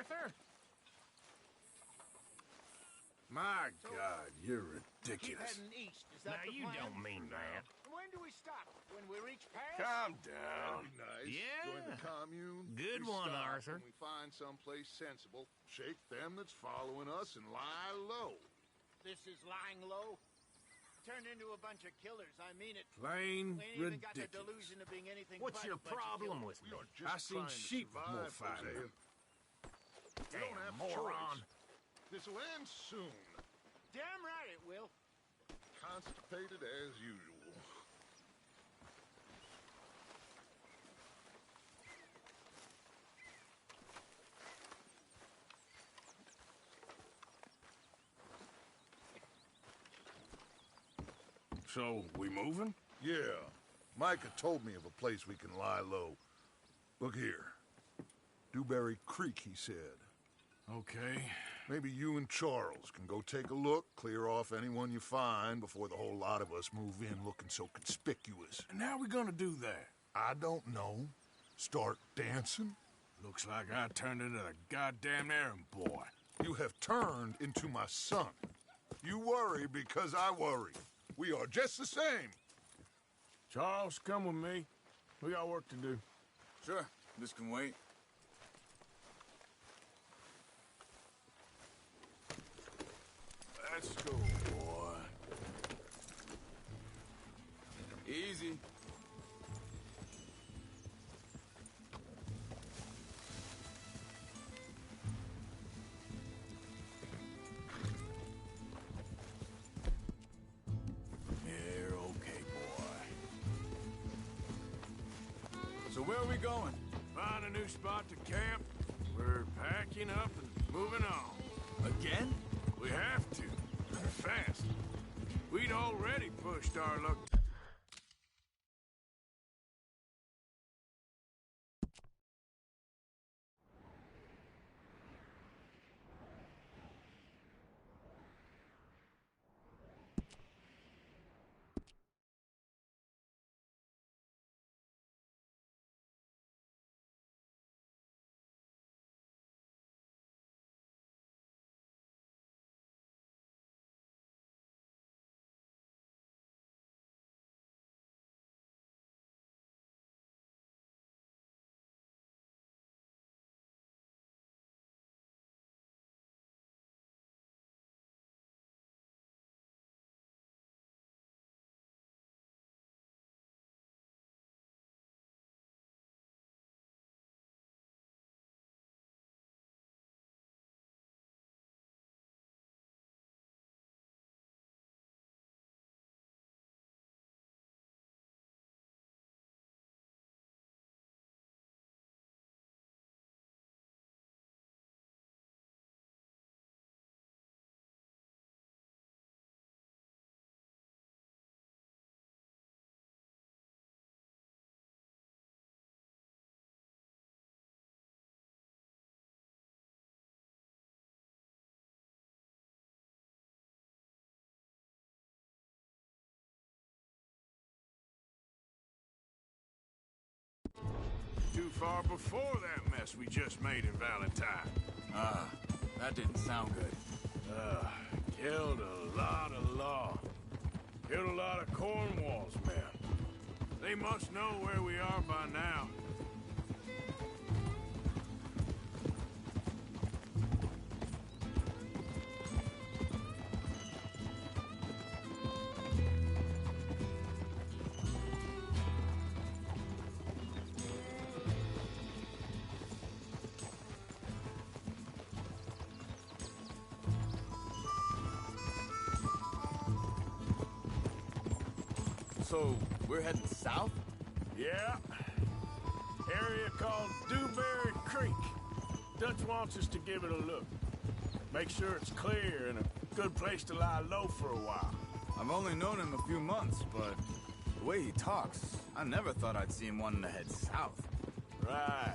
Arthur? My God, you're Keep ridiculous. heading east. Is that Now, the you plan? don't mean that. When do we stop? When we reach Paris? Calm That'd down. be nice. Yeah. Join the commune. Good we one, stop Arthur. When we find someplace sensible, shake them that's following us and lie low. This is lying low. Turned into a bunch of killers. I mean it. Plain We ain't even got the ridiculous. delusion of being anything What's but your a bunch of problem killers. with We me? are just I seen trying to sheep with more survive, fight in Hosea. them. We don't Damn have moron. choice. This'll end soon. Damn right it will. Constipated as usual. So, we moving? Yeah. Micah told me of a place we can lie low. Look here. Dewberry Creek, he said. Okay. Maybe you and Charles can go take a look, clear off anyone you find before the whole lot of us move in looking so conspicuous. And how we gonna do that? I don't know. Start dancing? Looks like I turned into the goddamn errand boy. You have turned into my son. You worry because I worry. We are just the same. Charles, come with me. We got work to do. Sure, this can wait. Let's go, boy. Easy. You're okay, boy. So where are we going? Find a new spot to camp. We're packing up and moving on. Again? We have to. Fast. We'd already pushed our luck. Too far before that mess we just made in Valentine. That didn't sound good. Killed a lot of law. Killed a lot of Cornwall's men. They must know where we are by now. So, we're heading south? Yeah. Area called Dewberry Creek. Dutch wants us to give it a look. Make sure it's clear and a good place to lie low for a while. I've only known him a few months, but the way he talks, I never thought I'd see him wanting to head south. Right.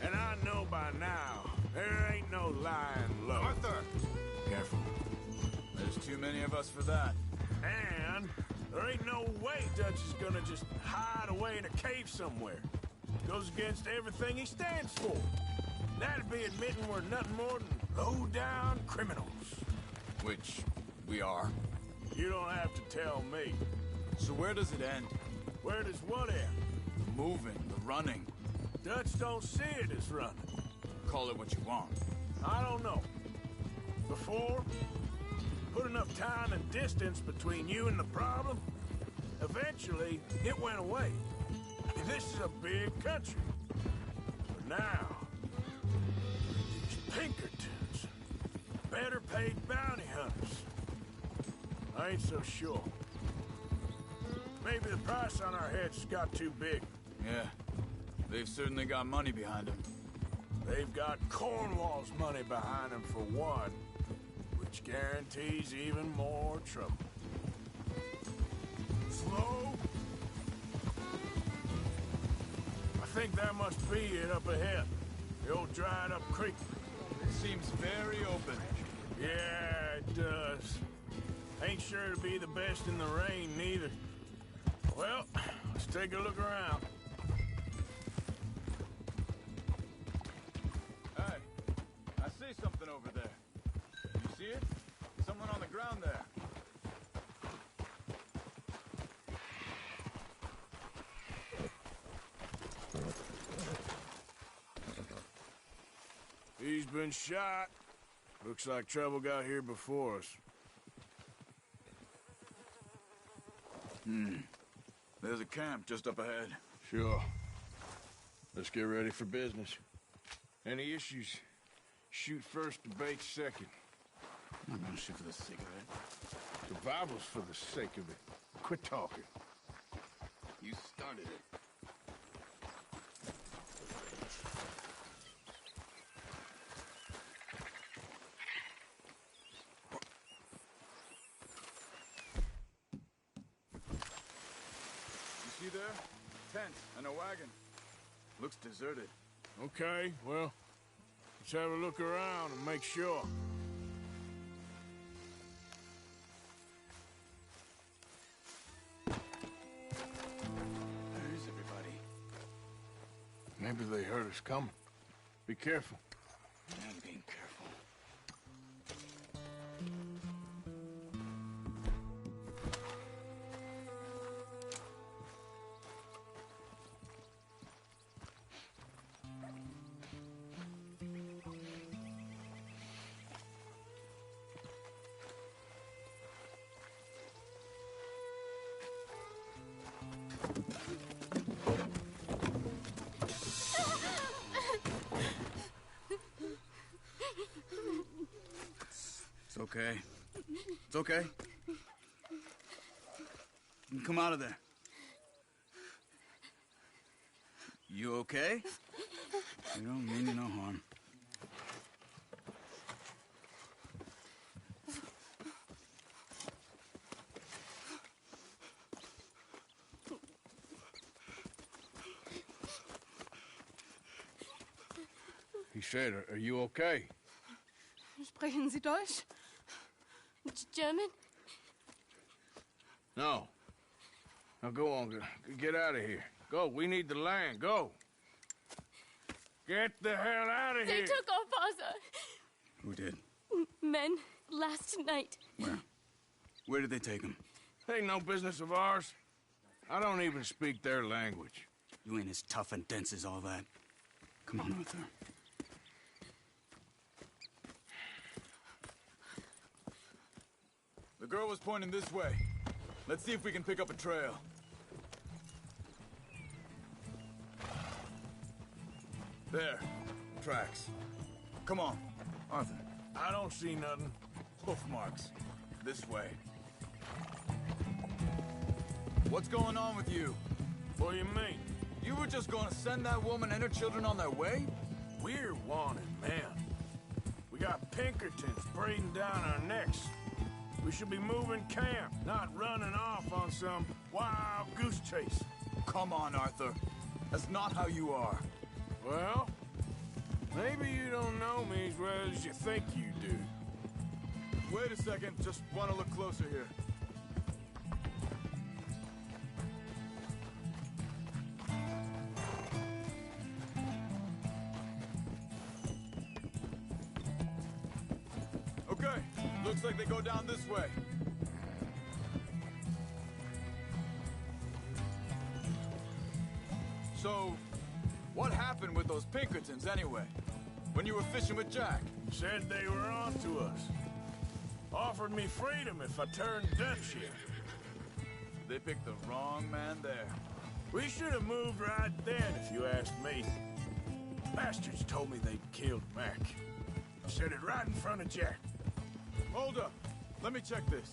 And I know by now, there ain't no lying low. Arthur! Careful. There's too many of us for that. And there ain't no way Dutch is gonna just hide away in a cave somewhere. Goes against everything he stands for. That'd be admitting we're nothing more than low-down criminals. Which we are. You don't have to tell me. So where does it end? Where does what end? The moving, the running. Dutch don't see it as running. Call it what you want. I don't know. Before, put enough time and distance between you and the problem, eventually it went away. This is a big country. But now, these Pinkertons, better paid bounty hunters. I ain't so sure. Maybe the price on our heads got too big. Yeah, they've certainly got money behind them. They've got Cornwall's money behind them for one, which guarantees even more trouble. Slow? I think that must be it up ahead. The old dried up creek. It seems very open. Yeah, it does. Ain't sure to be the best in the rain, neither. Well, let's take a look around. Hey, I see something over there. You see it? Someone on the ground there. He's been shot. Looks like trouble got here before us. There's a camp just up ahead. Sure. Let's get ready for business. Any issues? Shoot first, debate second. I'm not gonna shoot for the sake of it. Survival's for the sake of it. Quit talking. You started it. You see there? Tent and a wagon. Looks deserted. Okay, well, let's have a look around and make sure. Where's everybody? Maybe they heard us coming. Be careful. I'm being careful. It's okay. It's okay. You can come out of there. You okay? You don't mean you no harm. He said, are you okay? Sprechen Sie Deutsch? German? No. Now go on, get out of here. Go, we need the land, go. Get the hell out of They here. took our father. Who did? Men, last night. Where? Where did they take him? Ain't no business of ours. I don't even speak their language. You ain't as tough and dense as all that. Come on, Arthur. The girl was pointing this way. Let's see if we can pick up a trail. There. Tracks. Come on, Arthur. I don't see nothing. Hoof marks. This way. What's going on with you? What do you mean? You were just gonna send that woman and her children on their way? We're wanted men. We got Pinkertons breathing down our necks. We should be moving camp, not running off on some wild goose chase. Come on, Arthur. That's not how you are. Well, maybe you don't know me as well as you think you do. Wait a second. Just want to look closer here. Looks like they go down this way. So, what happened with those Pinkertons anyway? When you were fishing with Jack? Said they were on to us. Offered me freedom if I turned Dutch here. They picked the wrong man there. We should have moved right then, if you asked me. Bastards told me they'd killed Mac. Said it right in front of Jack. Hold up. Let me check this.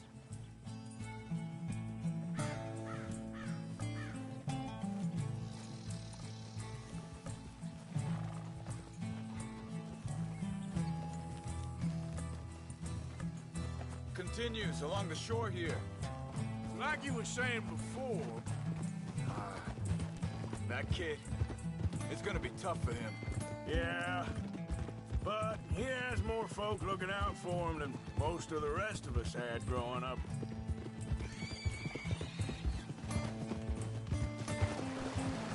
Continues along the shore here. Like you were saying before, That kid, it's gonna be tough for him. yeah, but he has more folk looking out for him than most of the rest of us had growing up.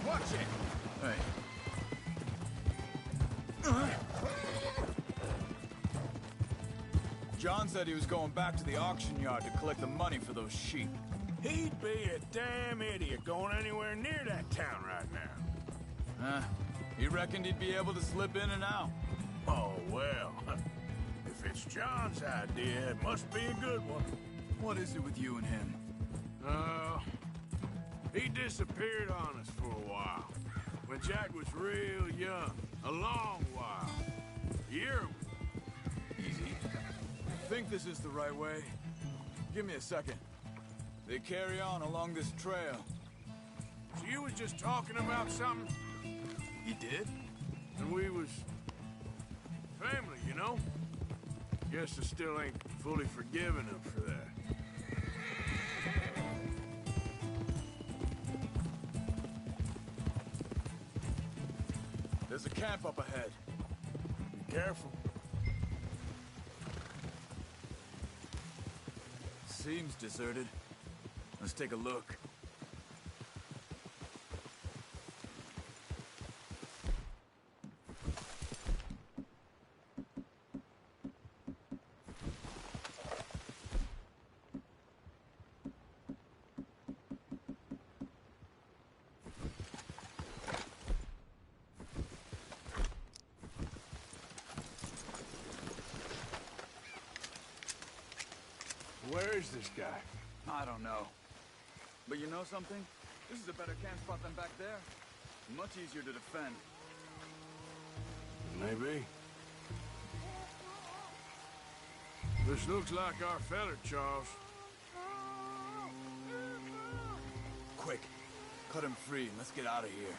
Watch it! Hey. John said he was going back to the auction yard to collect the money for those sheep. He'd be a damn idiot going anywhere near that town right now. He reckoned he'd be able to slip in and out. Oh, well, if it's John's idea, it must be a good one. What is it with you and him? He disappeared on us for a while. When Jack was real young. A long while. A year. Easy. Think this is the right way? Give me a second. They carry on along this trail. So you was just talking about something? He did? And we was... family, you know? Guess I still ain't fully forgiven him for that. There's a camp up ahead. Be careful. Seems deserted. Let's take a look. Where is this guy? I don't know. But you know something? This is a better camp spot than back there. Much easier to defend. Maybe. This looks like our feller, Charles. Quick, cut him free and let's get out of here.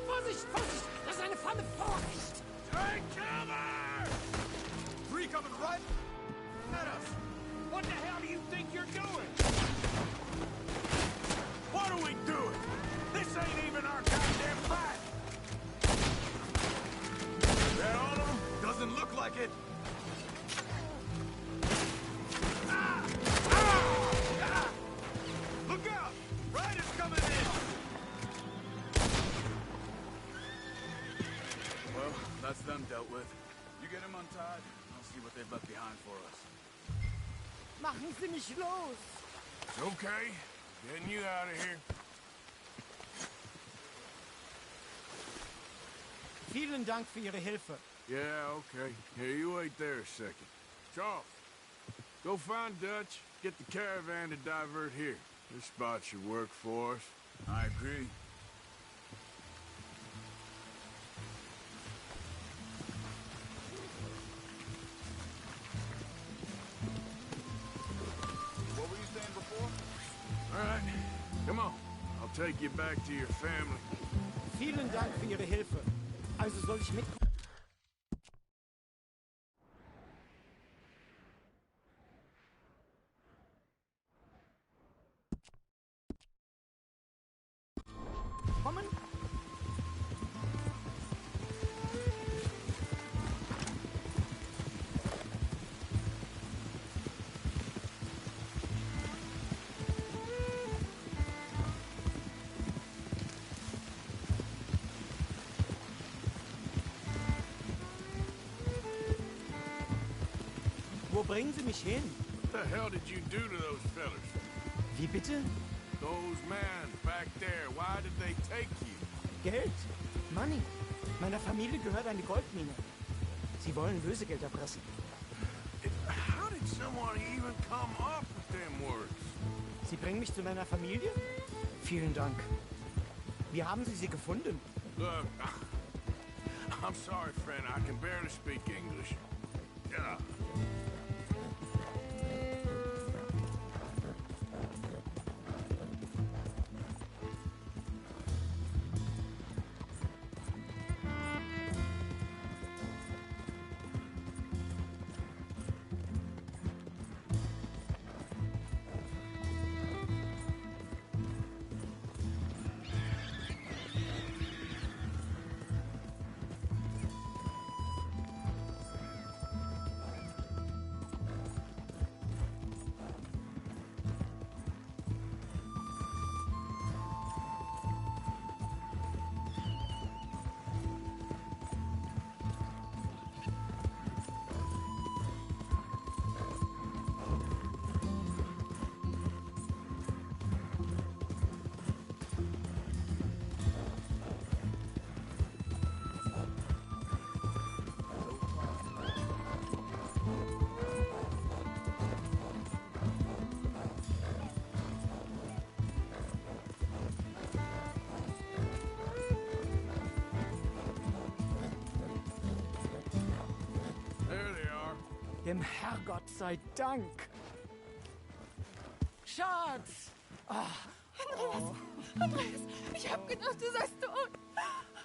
Vorsicht, Vorsicht! Das ist eine Falle! Vorsicht! Take cover! Three coming right at us! What the hell do you think you're doing? What are we doing? This ain't even our goddamn fight! Is that all of them? Doesn't look like it! Look out! Riders coming in! Well, that's them dealt with. You get them untied, I'll see what they've left behind for us. Machen Sie mich los! It's okay. Getting you out of here. Vielen Dank für Ihre Hilfe. Yeah, okay. Here, you wait there a second. Charles, go find Dutch, get the caravan to divert here. This spot should work for us. I agree. What were you saying before? All right, come on. I'll take you back to your family. Vielen Dank für Ihre Hilfe. Also soll ich mit... kommen? bringen Sie mich hin? What the hell did you do to those fellas? Wie bitte? Those men back there, why did they take you? Geld? Money. Meiner Familie gehört eine Goldmine. Sie wollen Lösegeld erpressen. How did someone even come up with them words? Sie bringen mich zu meiner Familie? Vielen Dank. Wie haben Sie sie gefunden? Look, I'm sorry, friend. I can barely speak English. Yeah. Dem Herrgott sei Dank. Schatz! Andreas, ich hab gedacht, du seist tot.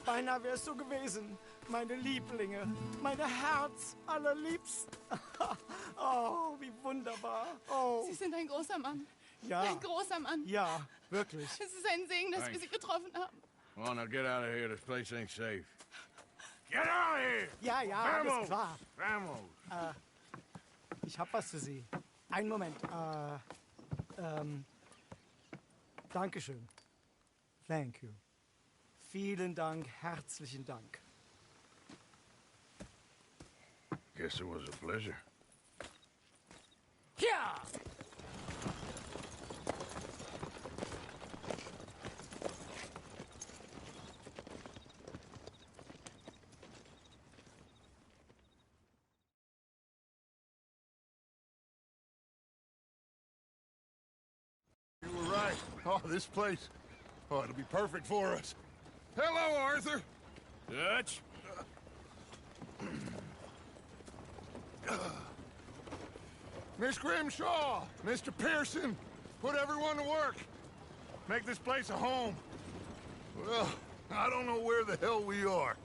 Beinahe wär's so gewesen. Meine Lieblinge, meine Herz allerliebsten. Oh, wie wunderbar. Oh, Sie sind ein großer Mann. ja. Ein großer Mann. Ja, wirklich. Es ist ein Segen, dass wir Thanks. Sie getroffen haben. Come on, now get out of here. This place ain't safe. Get out of here! Ja, ja, alles klar. Vamos! Ich hab was für Sie. Einen Moment. Dankeschön. Thank you. Vielen Dank, herzlichen Dank. Guess it was a pleasure. Ja! You were right. Oh, this place. Oh, it'll be perfect for us. Hello, Arthur. Dutch? Miss Grimshaw, Mr. Pearson, put everyone to work. Make this place a home. Well, I don't know where the hell we are,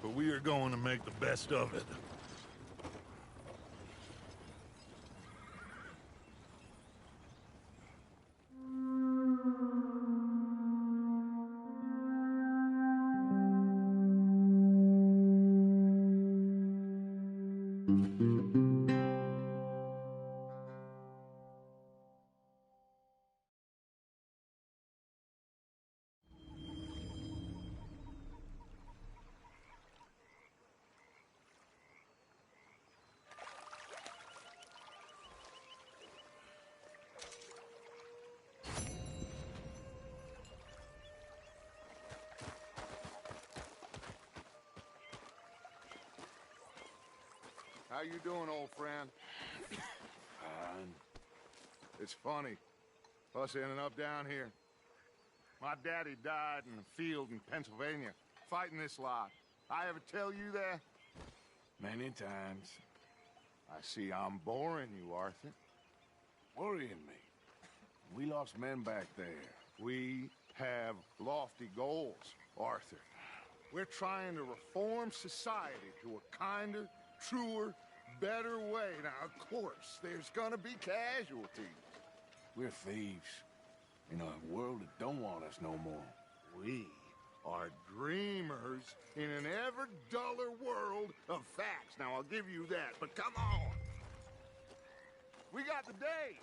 but we are going to make the best of it. How you doing, old friend? Fine. It's funny, us ending up down here. My daddy died in a field in Pennsylvania, fighting this lot. I ever tell you that? Many times. I see I'm boring you, Arthur. Worrying me. We lost men back there. We have lofty goals, Arthur. We're trying to reform society to a kinder, truer, better way. Now, of course, there's gonna be casualties. We're thieves. In a world that don't want us no more. We are dreamers in an ever duller world of facts. Now, I'll give you that, but come on. We got the day.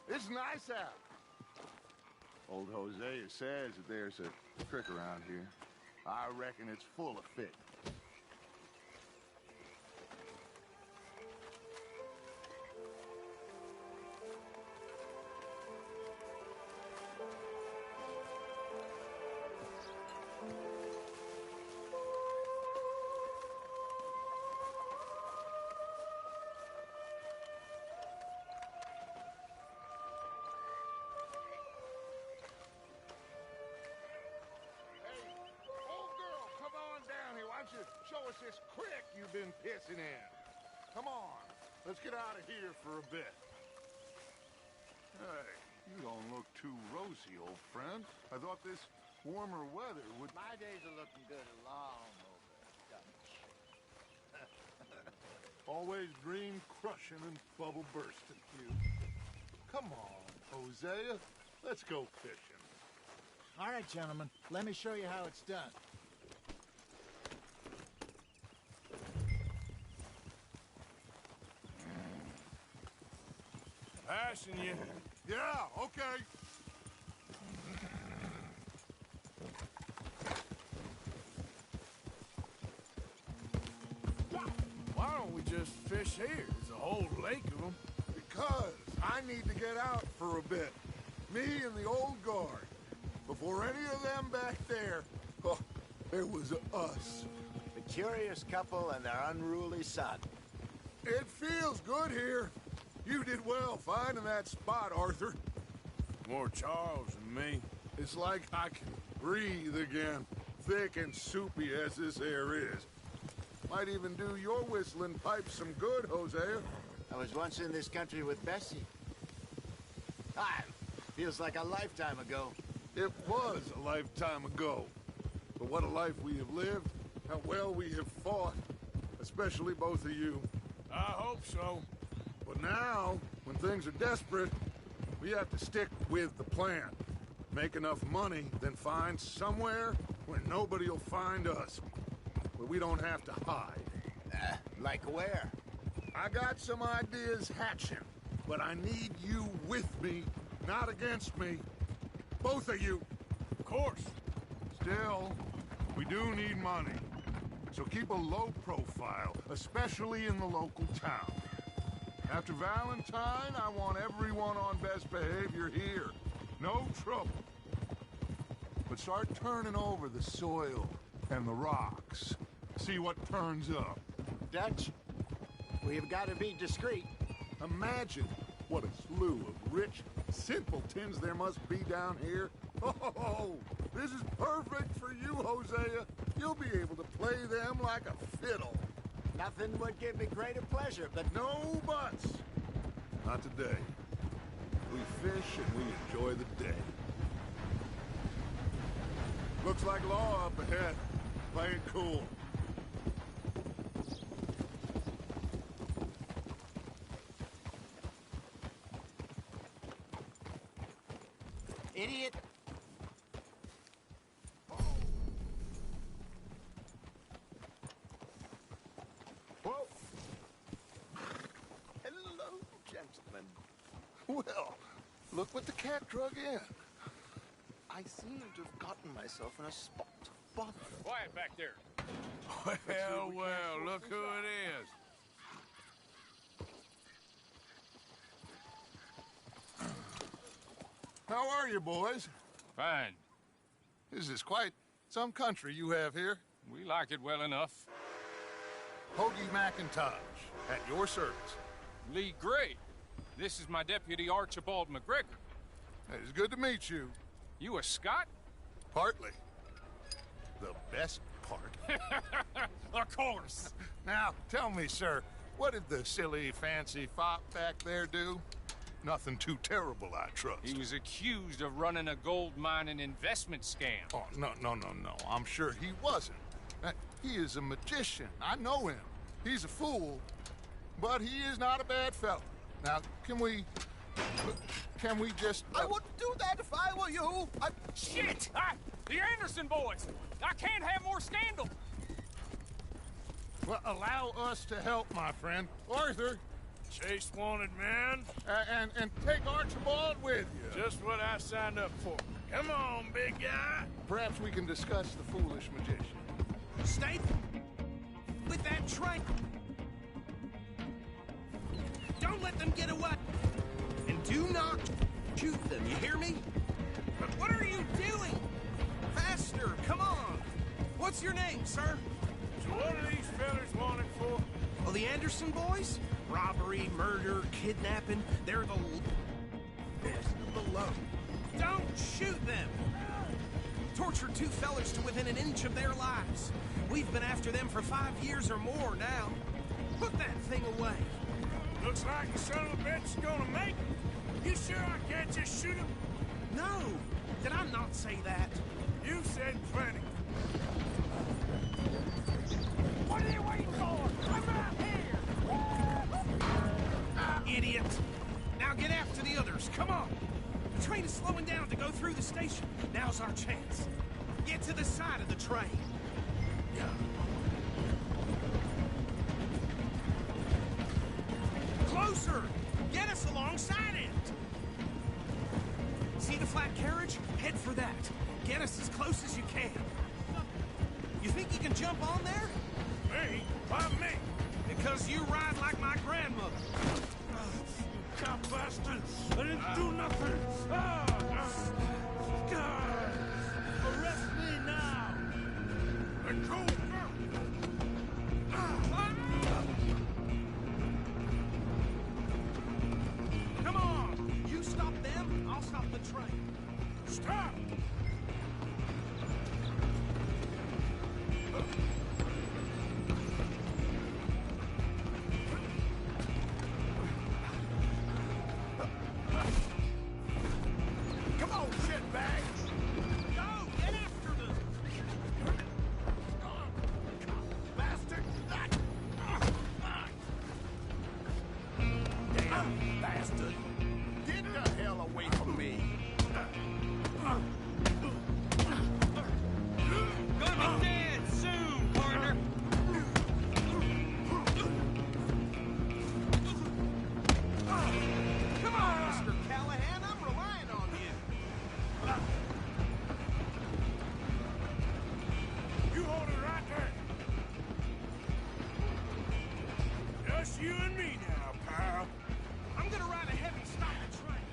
It's nice out. Old Hosea says that there's a trick around here. I reckon it's full of fish. this creek you've been pissing in. Come on, let's get out of here for a bit. Hey, you don't look too rosy, old friend. I thought this warmer weather would... My days are looking good along over Dutch. Always dream crushing and bubble bursting, you. Come on, Hosea. Let's go fishing. All right, gentlemen. Let me show you how it's done. Passing you. Yeah, okay. Why don't we just fish here? There's a whole lake of them. Because I need to get out for a bit. Me and the old guard. Before any of them back there, oh, it was us. The curious couple and their unruly son. It feels good here. You did well finding that spot, Arthur. More Charles than me. It's like I can breathe again, thick and soupy as this air is. Might even do your whistling pipes some good, Hosea. I was once in this country with Bessie. Ah, feels like a lifetime ago. It was a lifetime ago. But what a life we have lived, how well we have fought, especially both of you. I hope so. But now, when things are desperate, we have to stick with the plan. Make enough money, then find somewhere where nobody will find us. Where we don't have to hide. Like where? I got some ideas hatching, but I need you with me, not against me. Both of you. Of course. Still, we do need money. So keep a low profile, especially in the local town. After Valentine, I want everyone on best behavior here. No trouble. But start turning over the soil and the rocks. See what turns up. Dutch, we've got to be discreet. Imagine what a slew of rich simpletons there must be down here. Oh, this is perfect for you, Hosea. You'll be able to play them like a fiddle. Nothing would give me greater pleasure, but No buts. Not today. We fish and we enjoy the day. Looks like law up ahead. Play it cool. idiot. Whoa. Hello, gentlemen. Well, look what the cat drug in. I seem to have gotten myself in a spot of bother. Quiet back there. Well, well, look who it is. How are you, boys? Fine. This is quite some country you have here. We like it well enough. Hoagie McIntosh, at your service. Lee Gray. This is my deputy Archibald McGregor. It's good to meet you. You a Scot? Partly. The best part. Of course. Now, tell me, sir, what did the silly, fancy fop back there do? Nothing too terrible, I trust. He was accused of running a gold mining investment scam. Oh, no. I'm sure he wasn't. He is a magician. I know him. He's a fool, but he is not a bad fellow. Now, can we just... I wouldn't do that if I were you. Shit! The Anderson boys! I can't have more scandal! Well, allow us to help, my friend. Arthur, Chase wanted man. and take Archibald with you. Just what I signed up for. Come on, big guy. Perhaps we can discuss the foolish magician. Stay with that train. Don't let them get away. And do not shoot them, you hear me? But what are you doing? Faster, come on. What's your name, sir? So what are these fellas wanted for? Well, the Anderson boys? Robbery, murder, kidnapping. They're the best of the low. Don't shoot them. Tortured two fellas to within an inch of their lives. We've been after them for 5 years or more now. Put that thing away. Looks like the son of a bitch is gonna make it. You sure I can't just shoot him? No! Did I not say that? You said plenty. What are you waiting for? I'm right here! Idiot! Now get after the others, come on! The train is slowing down to go through the station. Now's our chance. Get to the side of the train. Closer! Get us alongside it! See the flat carriage? Head for that. Get us as close as you can. You think you can jump on there? Me? Why me? Because you ride like my grandmother. You cop bastard! I didn't do nothing! Arrest me now! Let go! Come on! You stop them, I'll stop the train. Stop! Come on, shitbags! Go! Get after them! Bastard! Damn bastard! Get the hell away from me! Gonna be dead soon, partner! Come on, Mr. Callahan, I'm relying on you. You hold it right there! Just you and me now, pal. I'm gonna ride ahead and stop the train.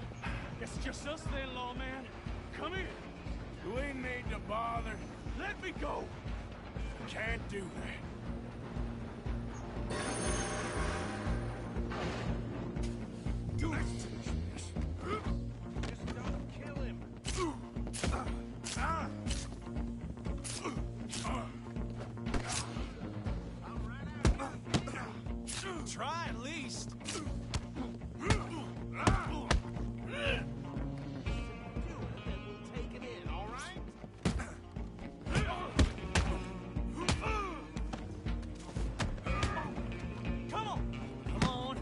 It's just us then, lawman. Come here. You ain't need to bother. Let me go. Can't do that. Do it! Just don't kill him. Try at least. Take it in, all right? Come on. Come on.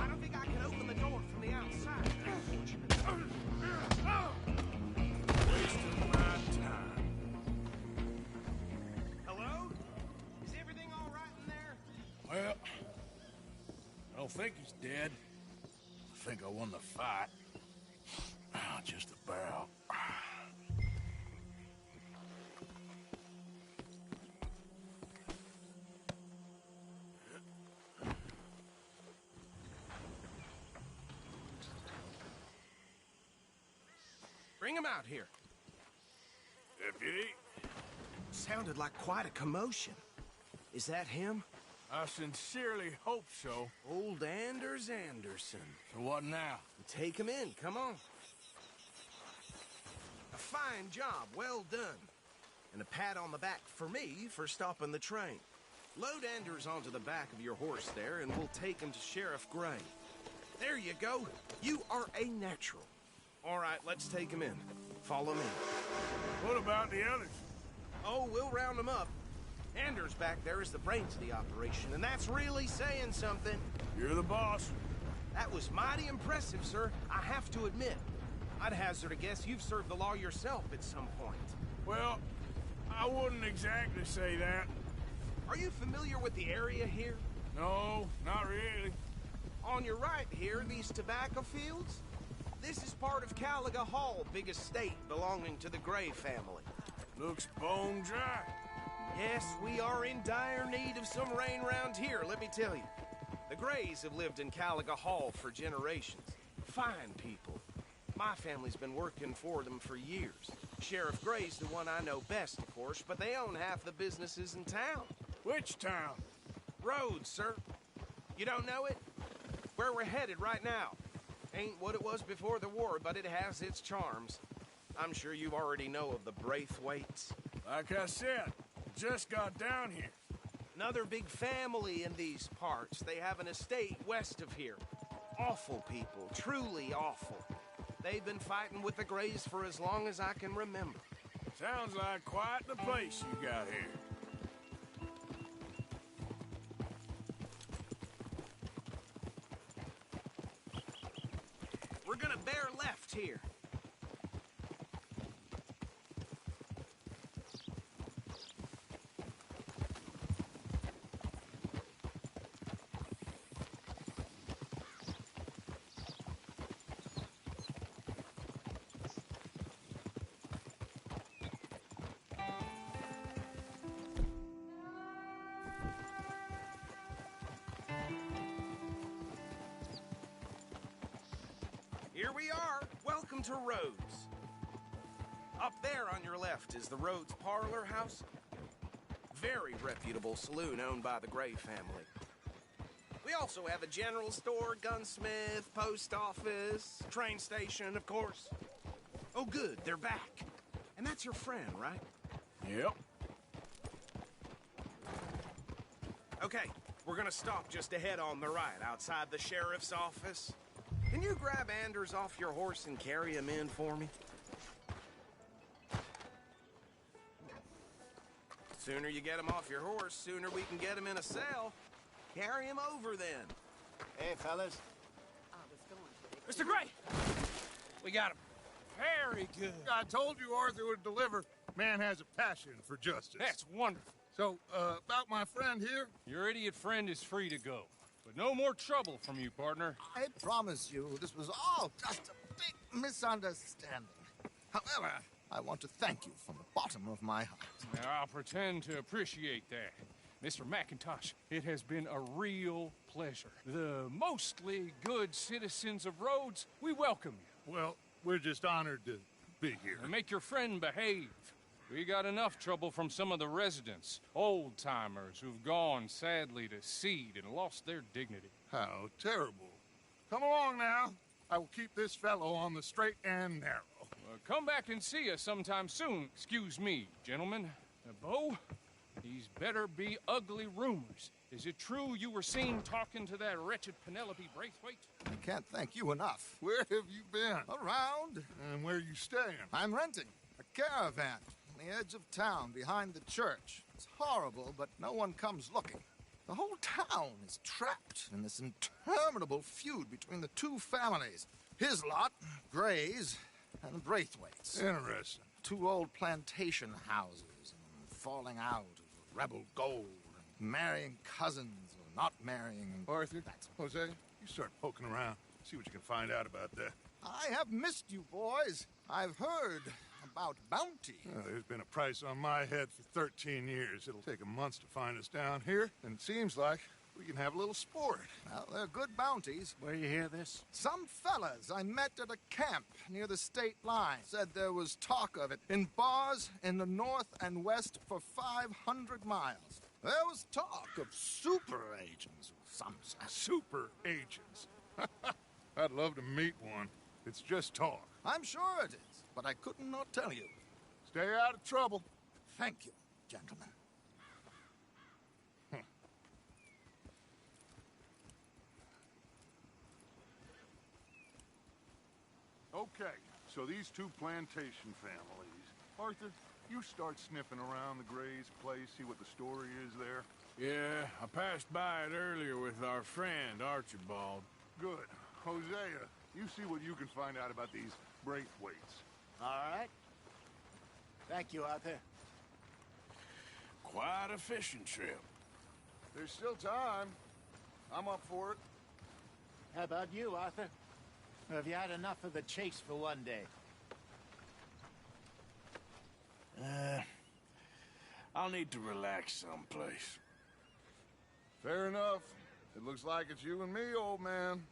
I don't think I can open the door from the outside. Wasting my time. Hello? Is everything all right in there? Well, I don't think he's dead. I think I won the fight. Just about. Bring him out here. Deputy, Sounded like quite a commotion. Is that him? I sincerely hope so. Old Anders Anderson. So what now? Take him in, come on. A fine job, well done. And a pat on the back for me for stopping the train. Load Anders onto the back of your horse there, and we'll take him to Sheriff Gray. There you go. You are a natural. All right, let's take him in. Follow me. What about the others? Oh, we'll round them up. Anders back there is the brains of the operation, and that's really saying something. You're the boss. That was mighty impressive, sir. I have to admit. I'd hazard a guess you've served the law yourself at some point. Well, I wouldn't exactly say that. Are you familiar with the area here? No, not really. On your right here, these tobacco fields? This is part of Caliga Hall, big estate belonging to the Gray family. Looks bone dry. Yes, we are in dire need of some rain round here, let me tell you. The Grays have lived in Caliga Hall for generations. Fine people. My family's been working for them for years. Sheriff Gray's the one I know best, of course, but they own half the businesses in town. Which town? Rhodes, sir. You don't know it? Where we're headed right now. Ain't what it was before the war, but it has its charms. I'm sure you already know of the Braithwaites. Like I said, Just got down here. Another big family in these parts. They have an estate west of here. Awful people, truly awful. They've been fighting with the Greys for as long as I can remember. Sounds like quite the place you got here. We're gonna bear left here. Here we are. Welcome to Rhodes. Up there on your left is the Rhodes Parlor House. Very reputable saloon owned by the Gray family. We also have a general store, gunsmith, post office, train station, of course. Oh, good, they're back. And that's your friend, right? Yep. Okay, we're gonna stop just ahead on the right, outside the sheriff's office. Can you grab Anders off your horse and carry him in for me? Sooner you get him off your horse, sooner we can get him in a cell. Carry him over then. Hey, fellas. Mr. Gray! We got him. Very good. I told you Arthur would deliver. Man has a passion for justice. That's wonderful. So, about my friend here? Your idiot friend is free to go. But no more trouble from you, partner. I promise you, this was all just a big misunderstanding. However, I want to thank you from the bottom of my heart. Now, I'll pretend to appreciate that. Mr. McIntosh, it has been a real pleasure. The mostly good citizens of Rhodes, we welcome you. Well, we're just honored to be here. And make your friend behave. We got enough trouble from some of the residents, old-timers who've gone, sadly, to seed and lost their dignity. How terrible. Come along now. I will keep this fellow on the straight and narrow. Come back and see us sometime soon. Excuse me, gentlemen. Bo, these better be ugly rumors. Is it true you were seen talking to that wretched Penelope Braithwaite? I can't thank you enough. Where have you been? Around. And where you staying? I'm renting a caravan on the edge of town behind the church. It's horrible, but no one comes looking. The whole town is trapped in this interminable feud between the two families. His lot, Gray's, and the Braithwaites. Interesting. Two old plantation houses, and falling out of rebel gold, and marrying cousins or not marrying. Arthur, Jose, you start poking around. See what you can find out about that. I have missed you, boys. I've heard about bounty. There's been a price on my head for 13 years. It'll take a month to find us down here, and it seems like we can have a little sport. Well, they're good bounties. Where you hear this? Some fellas I met at a camp near the state line said there was talk of it in bars in the north and west for 500 miles. There was talk of super agents of some sort. Super agents. I'd love to meet one. It's just talk. I'm sure it is, but I could not tell you. Stay out of trouble. Thank you, gentlemen. Okay, so these two plantation families. Arthur, you start sniffing around the Gray's place, see what the story is there. Yeah, I passed by it earlier with our friend, Archibald. Good. Hosea, you see what you can find out about these Braithwaites. All right. Thank you, Arthur. Quite a fishing trip. There's still time. I'm up for it. How about you, Arthur? Or have you had enough of the chase for one day? I'll need to relax someplace. Fair enough. It looks like it's you and me, old man.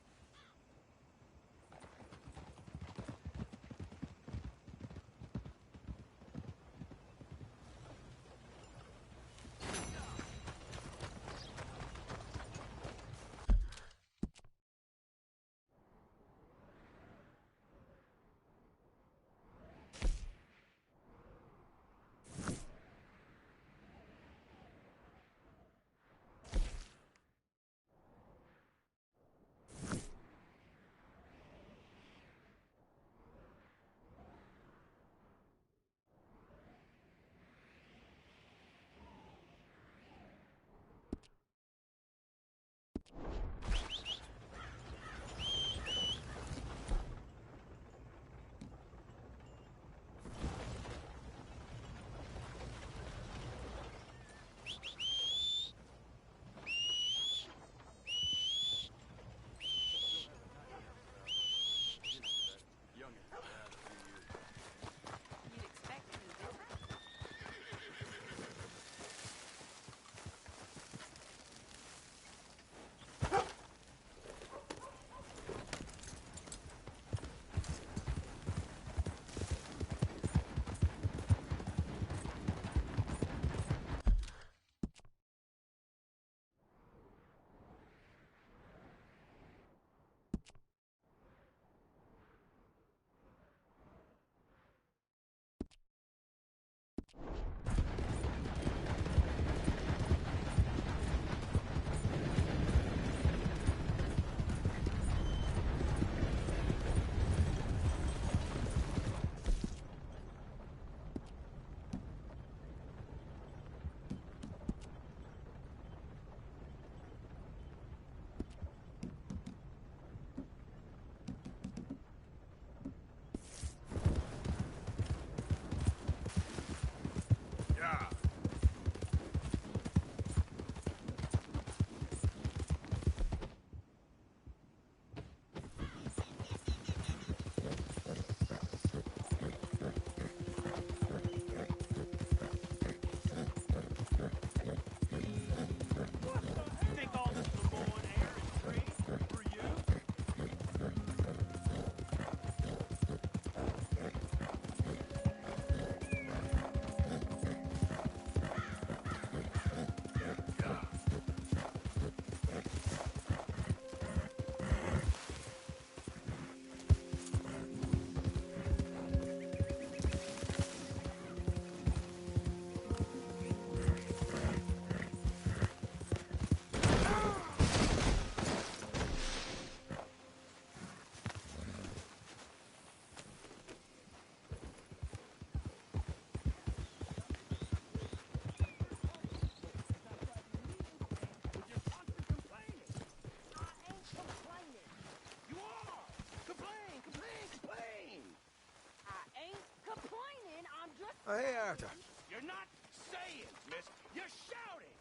Hey, Arthur. You're not saying, miss. You're shouting.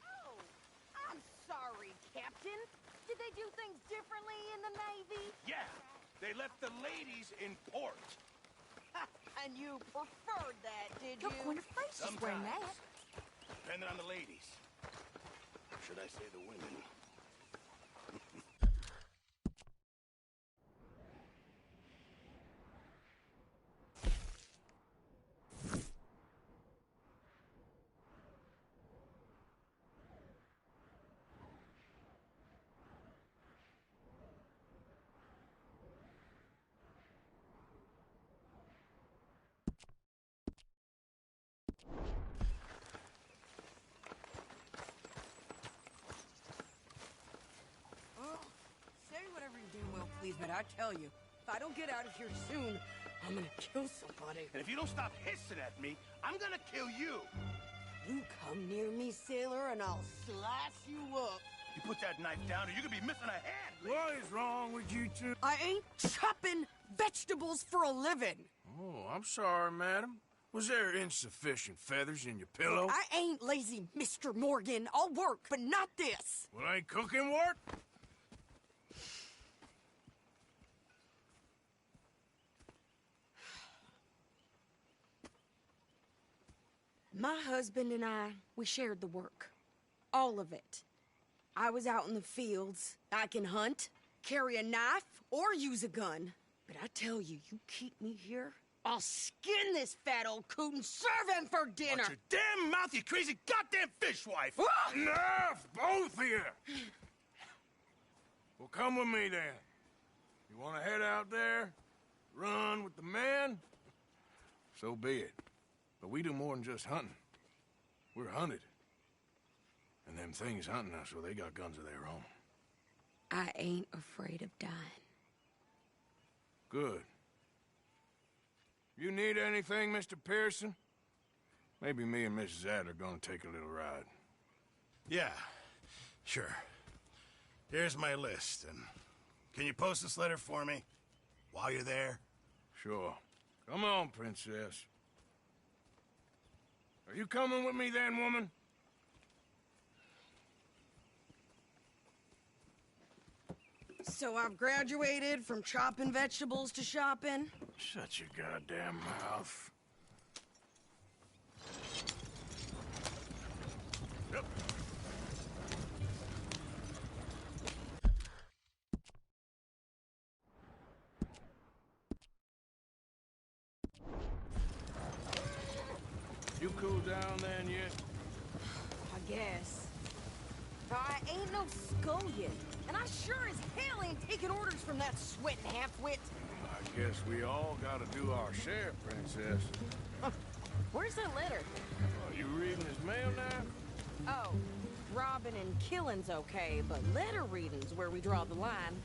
Oh, I'm sorry, Captain. Did they do things differently in the Navy? Yeah, they left the ladies in port. And you preferred that, did you? Look, Winifred's just wearing that. Depending on the ladies. Or should I say the women? Say whatever you damn well please, but I tell you, if I don't get out of here soon, I'm gonna kill somebody. And if you don't stop hissing at me, I'm gonna kill you. You come near me, sailor, and I'll slice you up. You put that knife down or you're gonna be missing a hand. What is wrong with you two? I ain't chopping vegetables for a living. Oh, I'm sorry, madam. Was there insufficient feathers in your pillow? I ain't lazy, Mr. Morgan. I'll work, but not this. Well, ain't cooking work? My husband and I, we shared the work. All of it. I was out in the fields. I can hunt, carry a knife, or use a gun. But I tell you, you keep me here, I'll skin this fat old coot and serve him for dinner. Watch your damn mouth, you crazy goddamn fishwife! Enough, both of you! Well, come with me, then. You want to head out there, run with the men? So be it. But we do more than just hunting. We're hunted. And them things hunting us, well, they got guns of their own. I ain't afraid of dying. Good. You need anything, Mr. Pearson? Maybe me and Mrs. Adler are gonna take a little ride. Yeah, sure. Here's my list, and can you post this letter for me while you're there? Sure. Come on, princess. Are you coming with me then, woman? So I've graduated from chopping vegetables to shopping? Shut your goddamn mouth. Yep. You cool down then yet? I guess. I ain't no scullion, and I sure as hell ain't taking orders from that sweating half-wit. I guess we all gotta do our share, princess. Where's that letter? Are you reading his mail now? Oh, robbing and killing's okay, but letter reading's where we draw the line.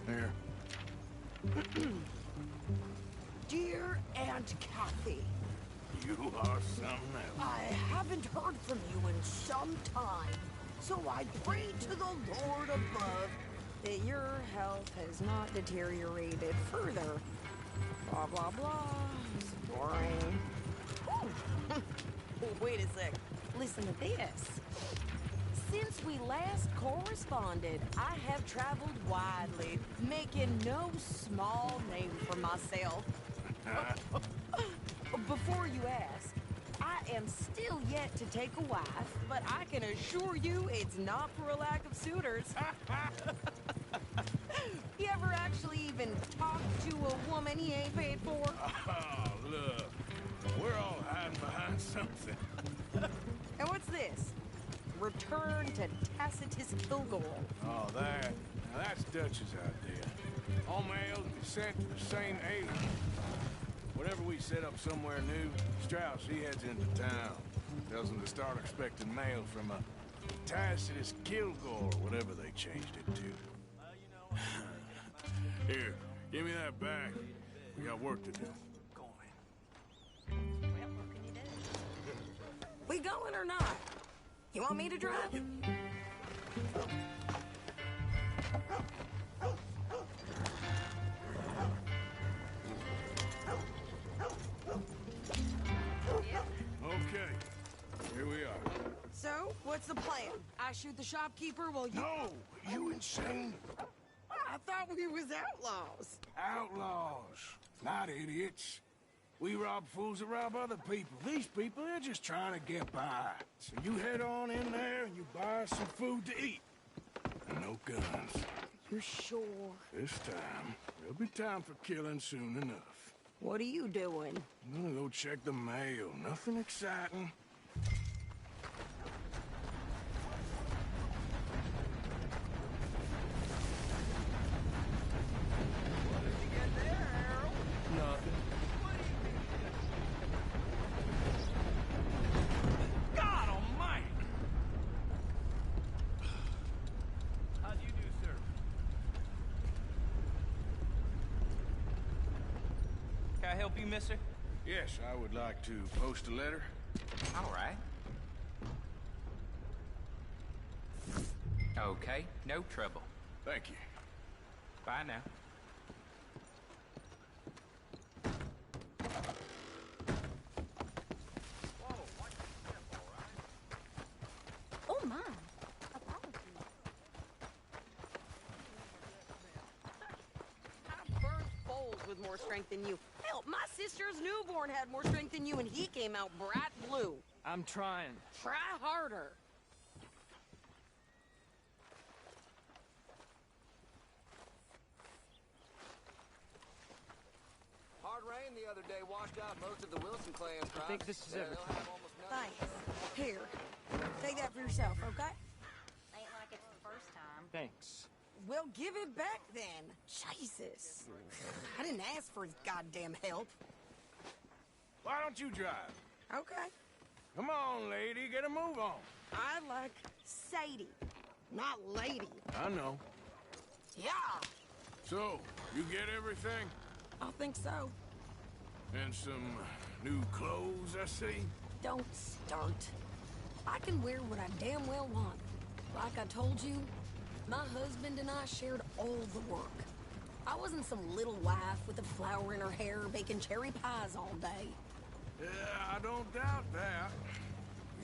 Here. Dear Aunt Kathy, You are something else. I haven't heard from you in some time, so I pray to the Lord above that your health has not deteriorated further. Blah, blah, blah. It's boring. Wait a sec. Listen to this. Since we last corresponded, I have traveled widely, making no small name for myself. Before you ask, I am still yet to take a wife, but I can assure you it's not for a lack of suitors. You ever actually even talked to a woman he ain't paid for? Oh, look. We're all hiding behind something. And what's this? Return to Tacitus Kilgore. Oh, that. Now that's Dutch's idea. All mail sent to the same alien. Whenever we set up somewhere new, Strauss, he heads into town. Tells them to start expecting mail from a Tacitus Kilgore, or whatever they changed it to. Here, give me that back. We got work to do. We going or not? You want me to drive? Okay, here we are. So, what's the plan? I shoot the shopkeeper while you... No! You insane? I thought we was outlaws. Outlaws, not idiots. We rob fools that rob other people. These people, they're just trying to get by. So you head on in there and you buy some food to eat. And no guns. You sure? This time, there'll be time for killing soon enough. What are you doing? I'm gonna go check the mail. Nothing exciting. Nothing. God almighty! How do you do, sir? Can I help you, mister? Yes, I would like to post a letter. All right. Okay, no trouble. Thank you. Bye now. Oh, my. Apologies. I burned bowls with more strength than you. Hell, my sister's newborn had more strength than you, and he came out bright blue. I'm trying. Try harder. Hard rain the other day washed out most of the Wilson clan's crops. I think this is everything. They'll have almost nothing. Thanks. Here. Take that for yourself, okay? Ain't like it's the first time. Thanks. Well, give it back then. Jesus. I didn't ask for his goddamn help. Why don't you drive? Okay. Come on, lady, get a move on. I like Sadie, not lady. I know. Yeah, So, you get everything? I think so. And some new clothes, I see? Don't start. I can wear what I damn well want. Like I told you, my husband and I shared all the work. I wasn't some little wife with a flower in her hair baking cherry pies all day. Yeah, I don't doubt that.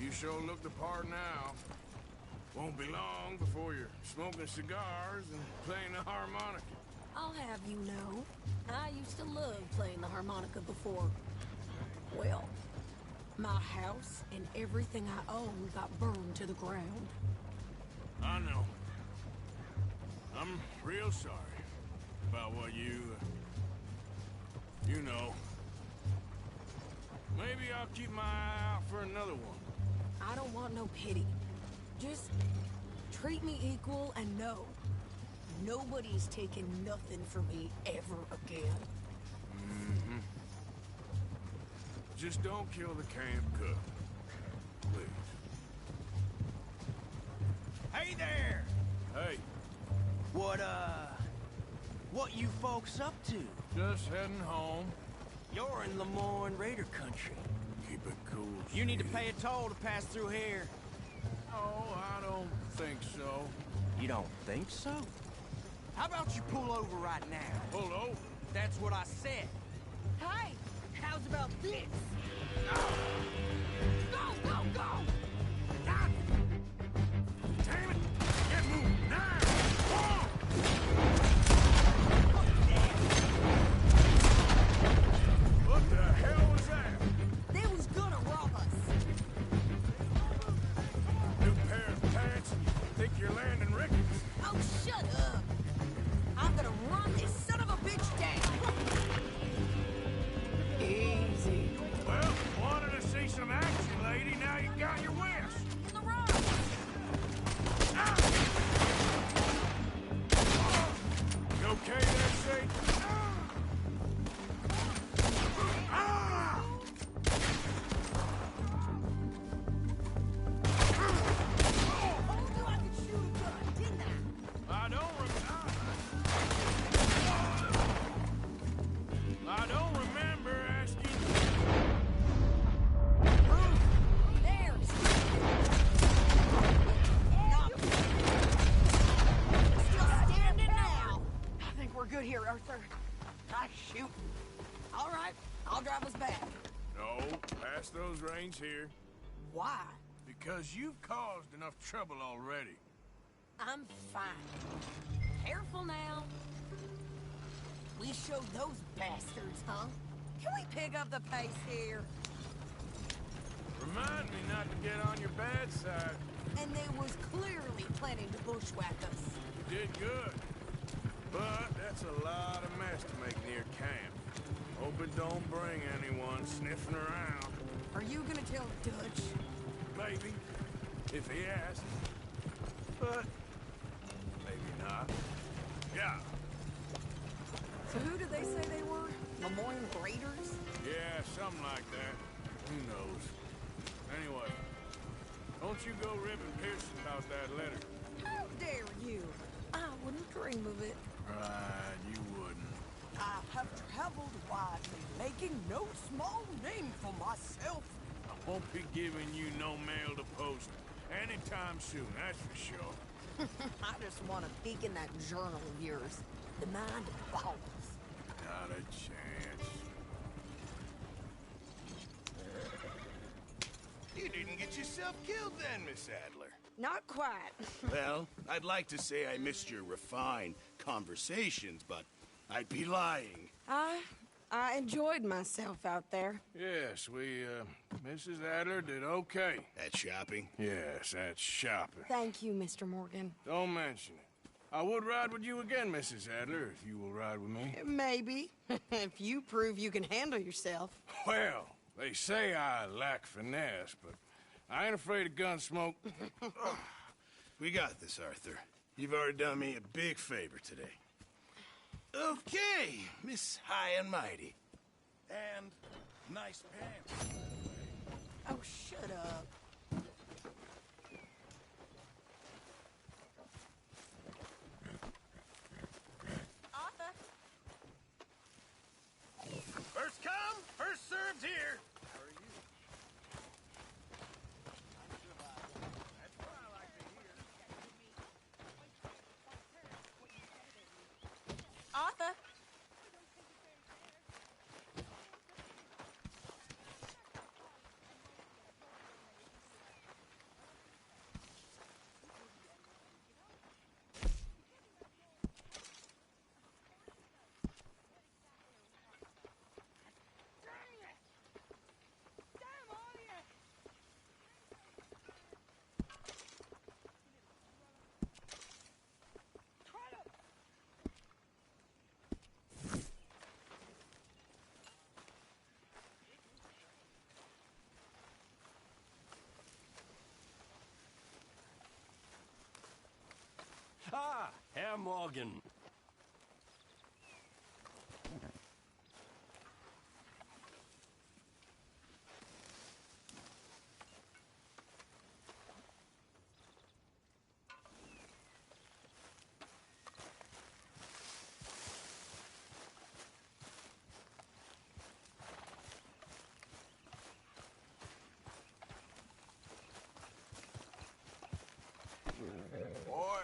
You sure look the part now. Won't be long before you're smoking cigars and playing the harmonica. I'll have you know, I used to love playing the harmonica before. Well, my house and everything I own got burned to the ground. I know. I'm real sorry about what you know. Maybe I'll keep my eye out for another one. I don't want no pity. Just treat me equal and know nobody's taking nothing from me ever again. Mm-hmm. Just don't kill the camp cook. Please. Hey there! Hey. What you folks up to? Just heading home. You're in Lemoyne Raider country. Keep it cool. You need to pay a toll to pass through here. Oh, I don't think so. You don't think so? How about you pull over right now? Pull over? That's what I said. Hey, how's about this? Go, go, go! Ah! Damn it! Get moving now! Whoa! What the hell was that? They was gonna rob us. New pair of pants and you think you're landing Ricketts? Oh, shut up. I'm gonna run this son of a bitch down. Easy. Well, wanted to see some action, lady. Now you got your wish. In the road. Ah! You okay there, Shade? Ah! I don't remember asking. There's. Still standing now. I think we're good here, Arthur. I shoot. All right, I'll drive us back. No, pass those reins here. Why? Because you've caused enough trouble already. I'm fine. Careful now. We showed those bastards, huh? Can we pick up the pace here? Remind me not to get on your bad side. And they was clearly planning to bushwhack us. You did good. But that's a lot of mess to make near camp. Hope it don't bring anyone sniffing around. Are you gonna tell Dutch? Maybe. If he asks. But maybe not. Yeah. So who did they say they were? Lemoyne Raiders? Yeah, something like that. Who knows? Anyway, don't you go ribbing Pearson about that letter. How dare you? I wouldn't dream of it. Right, you wouldn't. I have traveled widely, making no small name for myself. I won't be giving you no mail to post anytime soon, that's for sure. I just want to peek in that journal of yours. The mind boggles. Not a chance. You didn't get yourself killed then, Miss Adler. Not quite. Well, I'd like to say I missed your refined conversations, but I'd be lying. I enjoyed myself out there. Yes, Mrs. Adler did okay. At shopping? Yes, that's shopping. Thank you, Mr. Morgan. Don't mention it. I would ride with you again, Mrs. Adler, if you will ride with me. Maybe. If you prove you can handle yourself. Well, they say I lack finesse, but I ain't afraid of gun smoke. We got this, Arthur. You've already done me a big favor today. Okay, Miss High and Mighty. And nice pants. Oh, shut up. Arthur? First come, first served here. How are you? I'm surviving. That's what I like to hear. damn wagon. Boy.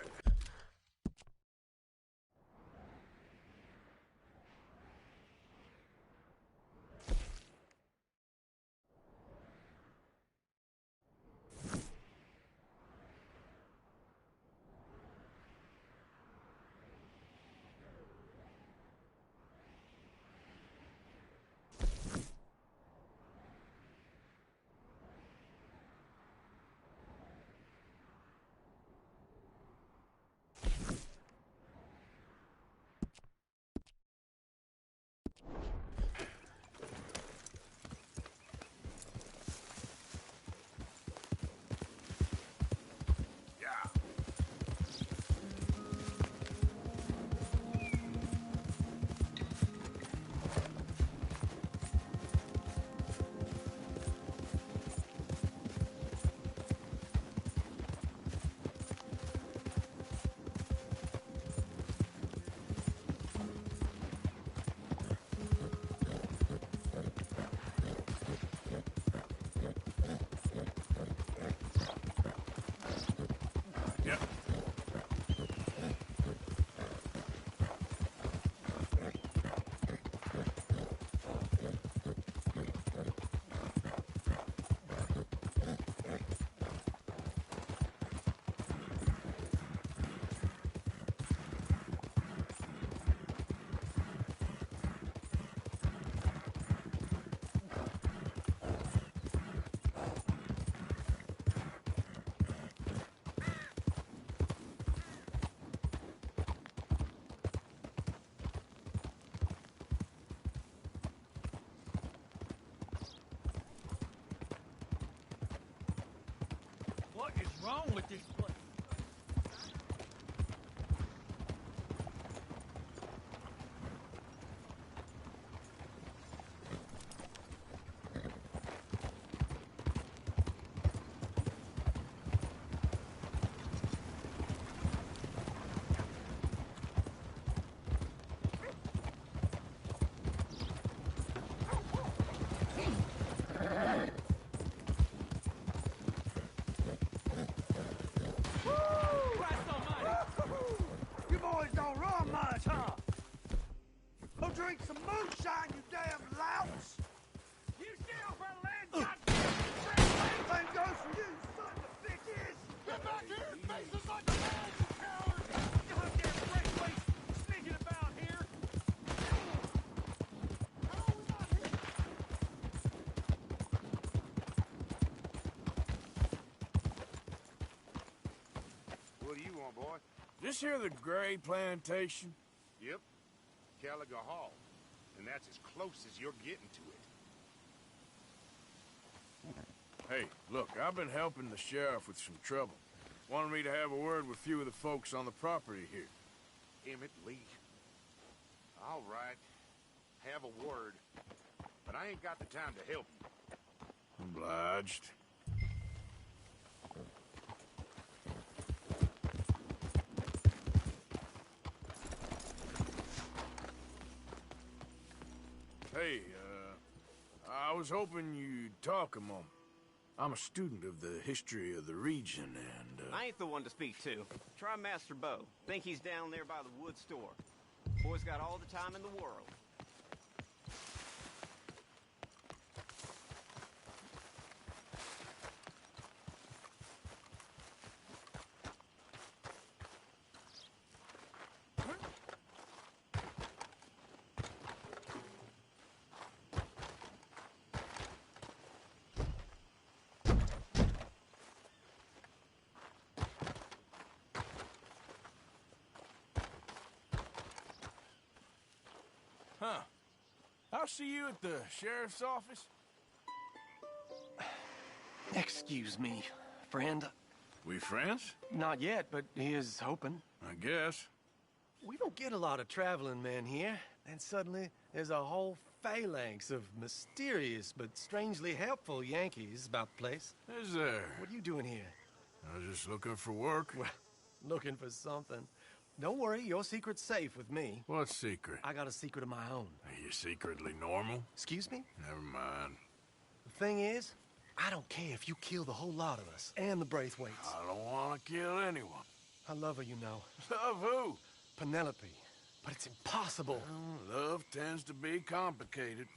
What is wrong with this place? You boys don't run much, huh? Go drink some moonshine, you damn louts! You still for land, goddamn! Same goes for you, son of a bitches! Get back here and face us like a man, you coward! Goddamn breakaways sneaking about here! How are we not here? What do you want, boy? This here the Gray Plantation? Yep. Caliga Hall. And that's as close as you're getting to it. Hey, look, I've been helping the sheriff with some trouble. Wanted me to have a word with a few of the folks on the property here. Emmett Lee. All right. Have a word. But I ain't got the time to help you. Obliged. Hey, I was hoping you'd talk a moment. I'm a student of the history of the region, and, I ain't the one to speak to. Try Master Bo. Think he's down there by the wood store. Boy's got all the time in the world. Huh. I'll see you at the sheriff's office. Excuse me, friend. We friends? Not yet, but he is hoping. I guess. We don't get a lot of traveling men here, and suddenly there's a whole phalanx of mysterious but strangely helpful Yankees about the place. Is there? What are you doing here? I was just looking for work. Well, looking for something. Don't worry, your secret's safe with me. What secret? I got a secret of my own. Are you secretly normal? Excuse me? Never mind. The thing is, I don't care if you kill the whole lot of us and the Braithwaites. I don't want to kill anyone. I love her, you know. Love who? Penelope. But it's impossible. Well, love tends to be complicated.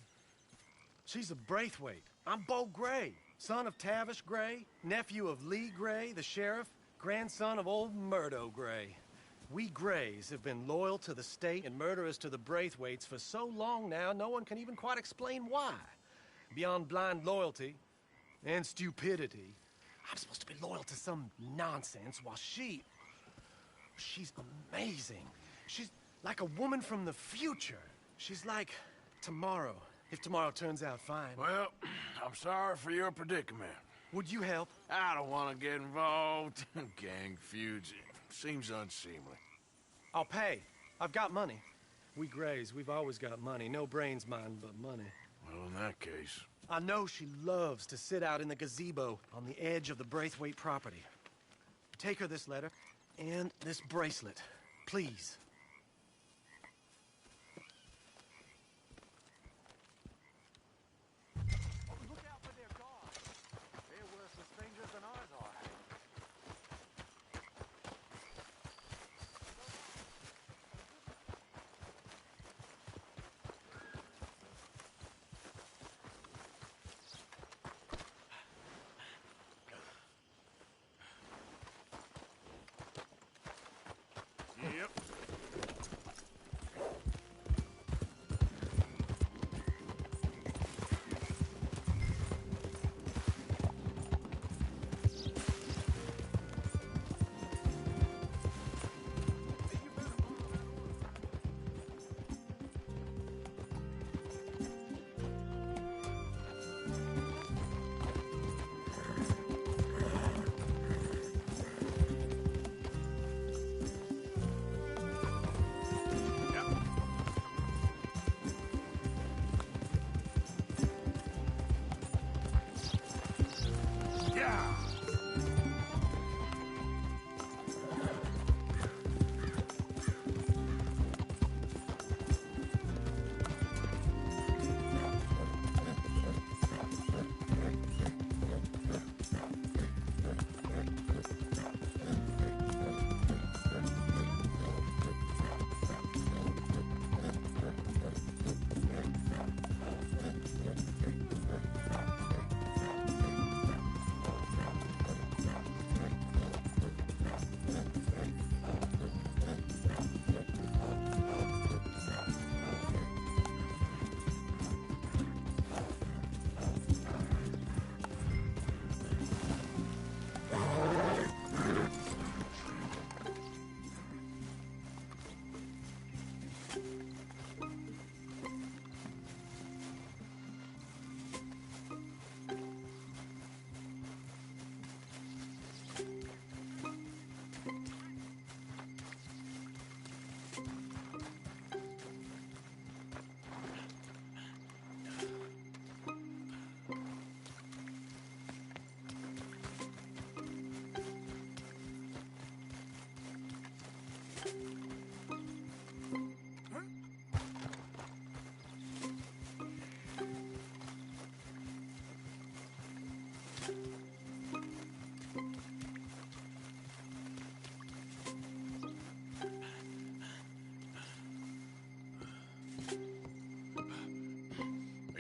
She's a Braithwaite. I'm Bo Gray, son of Tavish Gray, nephew of Lee Gray, the sheriff, grandson of old Murdo Gray. We Grays have been loyal to the state and murderers to the Braithwaites for so long now, no one can even quite explain why. Beyond blind loyalty and stupidity, I'm supposed to be loyal to some nonsense while she's amazing. She's like a woman from the future. She's like tomorrow, if tomorrow turns out fine. Well, I'm sorry for your predicament. Would you help? I don't want to get involved. Gang feuds. Seems unseemly. I'll pay. I've got money. We Grays, we've always got money. No brains, mind, but money. Well, in that case... I know she loves to sit out in the gazebo on the edge of the Braithwaite property. Take her this letter and this bracelet, please. Look out for their guards. They're worse for strangers than ours are. Yep.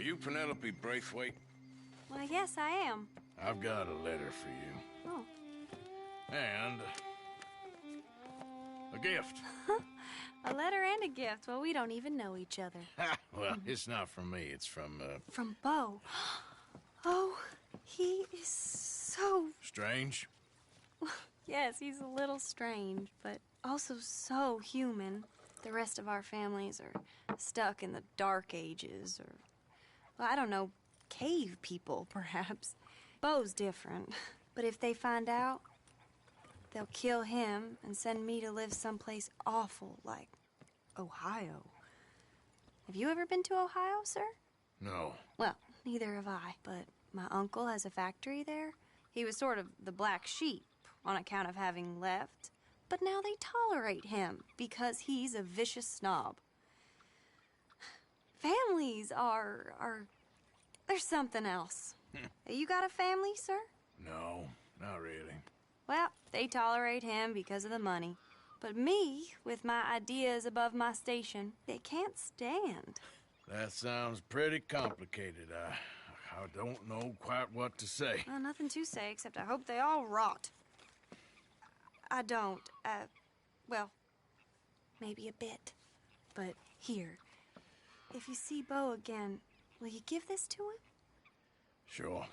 Are you Penelope Braithwaite? Well, yes, I am. I've got a letter for you. Oh. And a gift. A letter and a gift. Well, we don't even know each other. Well, it's not from me. It's from, From Bo. Oh, he is so... Strange? Yes, he's a little strange, but also so human. The rest of our families are stuck in the Dark Ages, or, well, I don't know, cave people, perhaps. Bo's different. But if they find out, they'll kill him and send me to live someplace awful like Ohio. Have you ever been to Ohio, sir? No. Well, neither have I, but my uncle has a factory there. He was sort of the black sheep on account of having left, but now they tolerate him because he's a vicious snob. Families are there's something else. You got a family, sir? No, not really. Well, they tolerate him because of the money. But me, with my ideas above my station, they can't stand. That sounds pretty complicated. I don't know quite what to say. Well, nothing to say, except I hope they all rot. I don't, well, maybe a bit. But here, if you see Bo again, will you give this to him? Sure.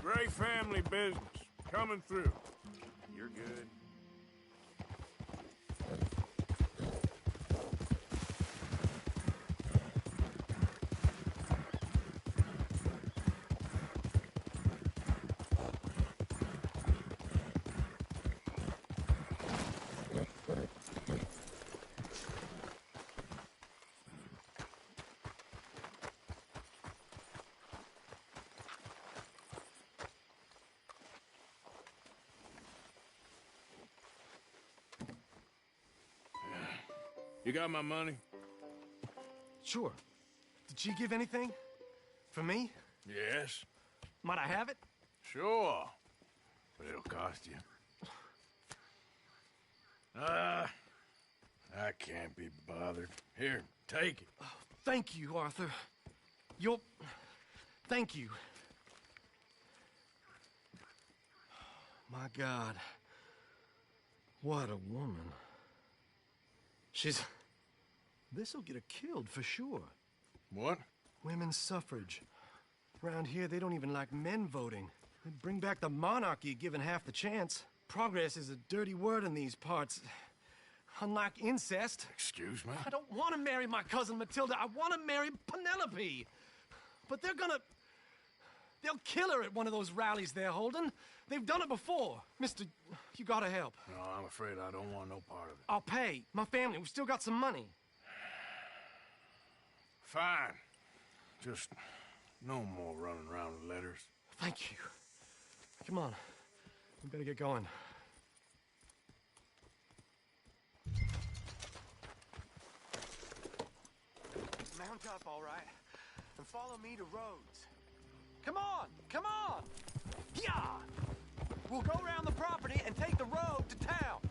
Great family business. Coming through. You're good. You got my money? Sure. Did she give anything? For me? Yes. Might I have it? Sure. But it'll cost you. I can't be bothered. Here, take it. Oh, thank you, Arthur. You'll... Thank you. My God. What a woman. She's... This'll get her killed for sure. What? Women's suffrage. Around here, they don't even like men voting. They'd bring back the monarchy given half the chance. Progress is a dirty word in these parts. Unlike incest. Excuse me? I don't want to marry my cousin Matilda. I want to marry Penelope. But they'll kill her at one of those rallies they're holding. They've done it before. Mister, you gotta help. No, I'm afraid I don't want no part of it. I'll pay. My family, we've still got some money. Fine. Just no more running around with letters. Thank you. Come on. We better get going. Mount up, all right, and follow me to Rhodes. Come on! Come on! Yeah! We'll go around the property and take the road to town.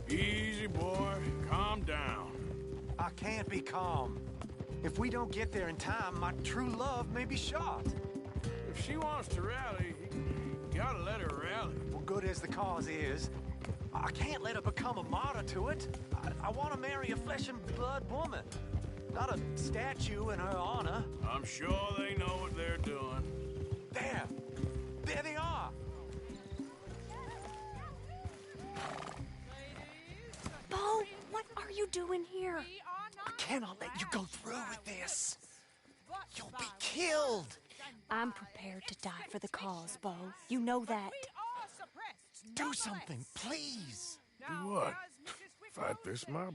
Easy, boy. Calm down. I can't be calm. If we don't get there in time, my true love may be shot. If she wants to rally, you gotta let her rally. Well, good as the cause is, I can't let her become a martyr to it. I want to marry a flesh and blood woman, not a statue in her honor. I'm sure they know what they're doing. There! There they are! Bo, what are you doing here? I cannot let you go through with this. You'll be killed. I'm prepared to die for the cause, Bo. You know that. Do something, please. Do what? Fight this mob?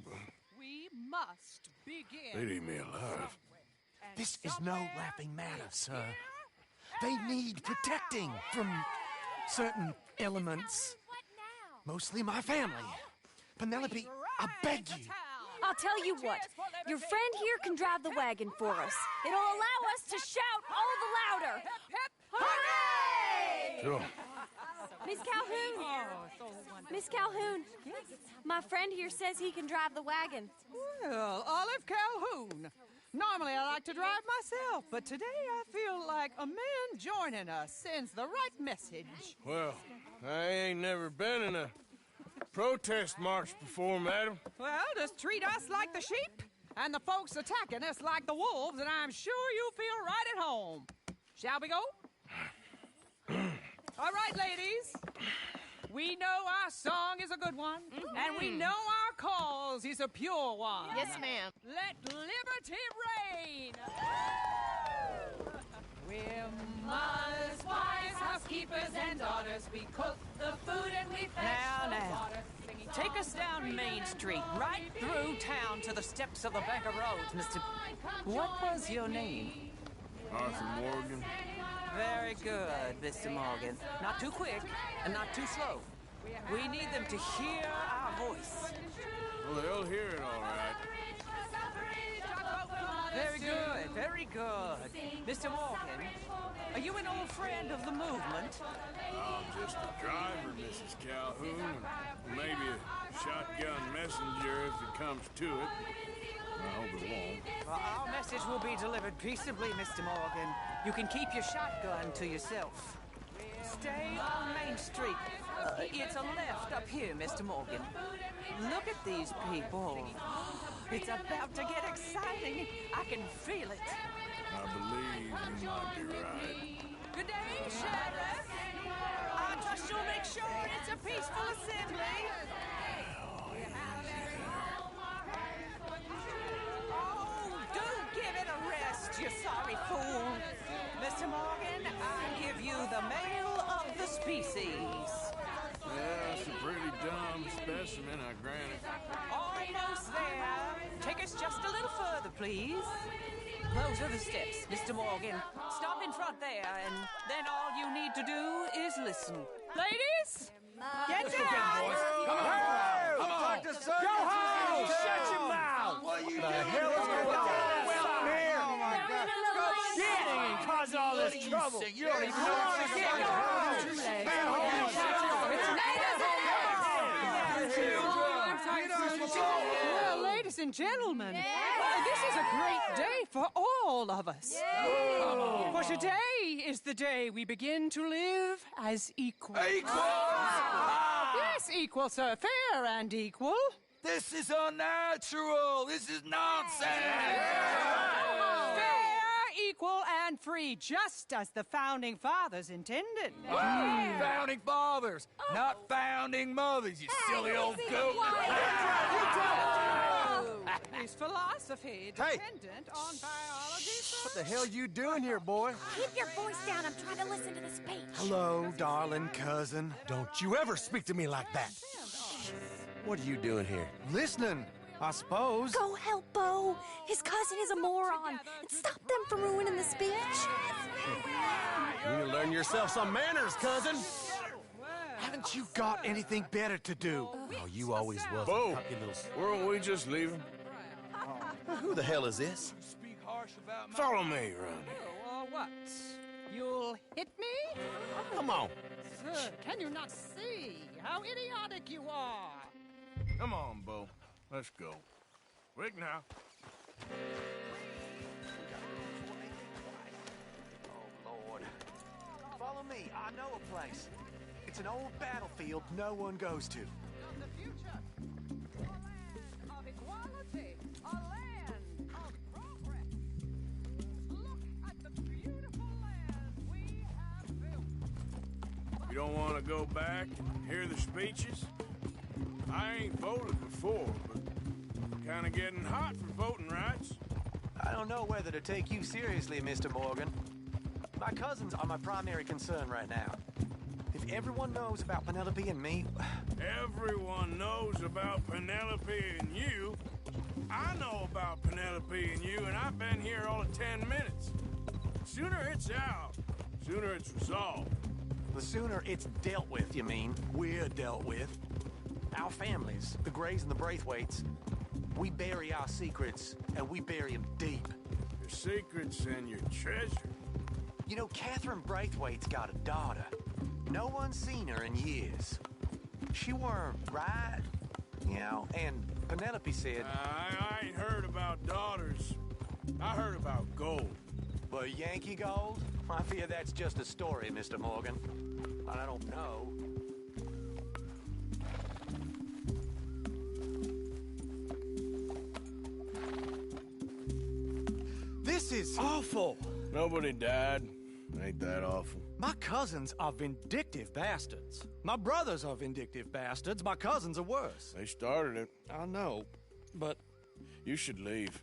We must begin. They'd eat me alive. This is no laughing matter, sir. They need protecting from certain elements. Mostly my family. Penelope, I beg you. I'll tell you what. Your friend here can drive the wagon for us. It'll allow us to shout all the louder. Hooray! Sure. Miss Calhoun. Miss Calhoun. My friend here says he can drive the wagon. Well, Olive Calhoun. Normally I like to drive myself, but today I feel like a man joining us sends the right message. Well, I ain't never been in a protest march before, madam. Well, just treat us like the sheep, and the folks attacking us like the wolves, and I'm sure you'll feel right at home. Shall we go? All right, ladies. We know our song is a good one, and we know our cause is a pure one. Yes, ma'am. Let liberty reign. We're mothers, wives, housekeepers, and daughters. We cook the food and we fetch the water. Take us down Main Street, right through town to the steps of the Bank of Rhodes, Mr. What was your name? Arthur Morgan. Very good, Mr. Morgan. Not too quick and not too slow. We need them to hear our voice. Well, they'll hear it all right. Very good, very good. Mr. Morgan, are you an old friend of the movement? I'm just a driver, Mrs. Calhoun, and maybe a shotgun messenger if it comes to it. I hope it won't. Well, our message will be delivered peaceably, Mr. Morgan. You can keep your shotgun to yourself. Stay on Main Street. It's a left up here, Mr. Morgan. Look at these people. It's about to get exciting. I can feel it. I believe you might be right. Good day, Sheriff. I trust you'll make sure it's a peaceful assembly. Oh, do give it a rest, you sorry fool. Mr. Morgan, I give you the male of the species. Yeah, it's a pretty dumb specimen, I grant it. Almost there. Take us just a little further, please. Those are the steps, Mr. Morgan. Stop in front there, and then all you need to do is listen. Ladies, get down! Come on! Go home! Shut your mouth! What are you doing? The hell is going on here? Oh my God! Shit! And cause all this trouble. You don't even know what's going Well, ladies and and gentlemen, this is a great day for all of us. For today is the day we begin to live as equals. Yes, equal, sir. Fair and equal. This is unnatural. This is nonsense. Fair, equal, and free, just as the Founding Fathers intended. Founding fathers, not founding mothers, you silly old goat. Is philosophy dependent on biology? What the hell you doing here, boy? Keep your voice down. I'm trying to listen to the speech. Hello, darling cousin. Don't you ever speak to me like that. What are you doing here? Listening, I suppose. Go help Bo. His cousin is a moron. And stop them from ruining the speech. You need to learn yourself some manners, cousin. Haven't you got anything better to do? Oh, you always was. Bo, weren't we just leaving? Who the hell is this? Follow me around here. What? You'll hit me? Come on. Sir, can you not see how idiotic you are? Come on, Bo. Let's go. Quick now. Oh, Lord. Follow me. I know a place. It's an old battlefield no one goes to. Of the future. A land of equality. A land of progress. Look at the beautiful land we have built. You don't want to go back and hear the speeches? I ain't voted before, but kind of getting hot for voting rights. I don't know whether to take you seriously, Mr. Morgan. My cousins are my primary concern right now. If everyone knows about Penelope and me... Everyone knows about Penelope and you. I know about Penelope and you, and I've been here all of 10 minutes. Sooner it's out, sooner it's resolved. The sooner it's dealt with, you mean? We're dealt with. Our families, the Grays and the Braithwaites, we bury our secrets, and we bury them deep. Your secrets and your treasure. You know, Catherine Braithwaite's got a daughter. No one's seen her in years. She weren't right, you know, and Penelope said... I ain't heard about daughters. I heard about gold. But Yankee gold? I fear that's just a story, Mr. Morgan. I don't know. This is awful. Nobody died. Ain't that awful? My cousins are vindictive bastards. My brothers are vindictive bastards. My cousins are worse. They started it. I know, but... You should leave.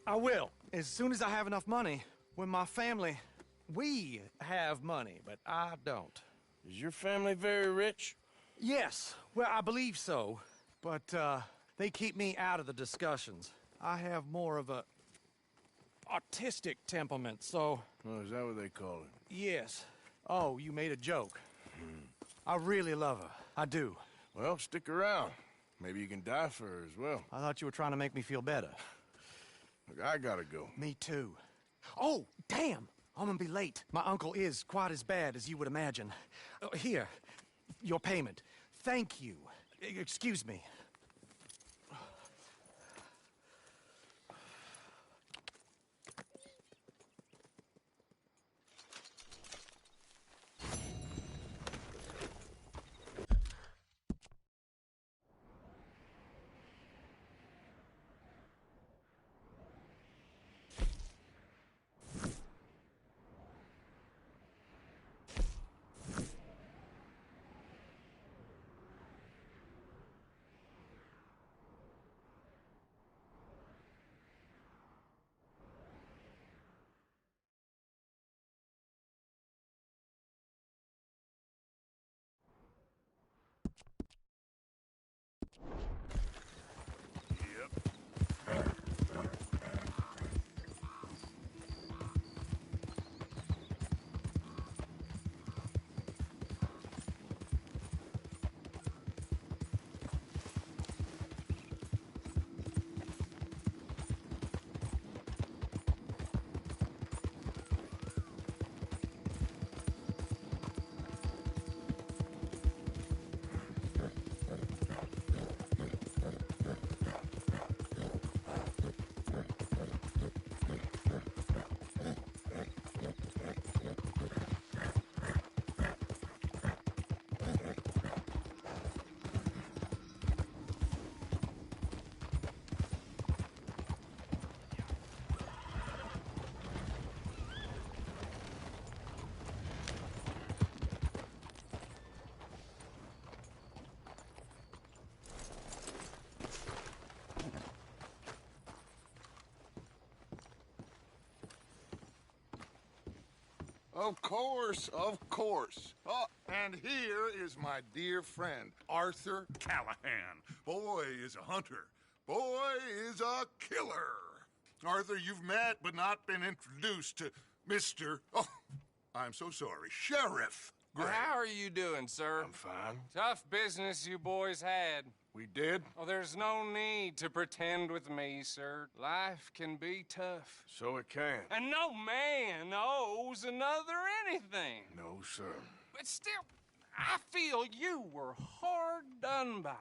I will, as soon as I have enough money. When my family... We have money, but I don't. Is your family very rich? Yes, well, I believe so. But, they keep me out of the discussions. I have more of a... artistic temperament, so... Oh, is that what they call it? Yes. Oh, you made a joke. I really love her. I do. Well, stick around. Maybe you can die for her as well. I thought you were trying to make me feel better. Look, I gotta go. Me too. Oh, damn! I'm gonna be late. My uncle is quite as bad as you would imagine. Here, your payment. Thank you. Excuse me. Of course, of course. Oh, and here is my dear friend, Arthur Callahan. Boy is a hunter. Boy is a killer. Arthur, you've met but not been introduced to Mr. Oh, I'm so sorry, Sheriff Gray. How are you doing, sir? I'm fine. Tough business you boys had. We did? Oh, there's no need to pretend with me, sir. Life can be tough. So it can. And no man owes another anything. No, sir. But still, I feel you were hard done by.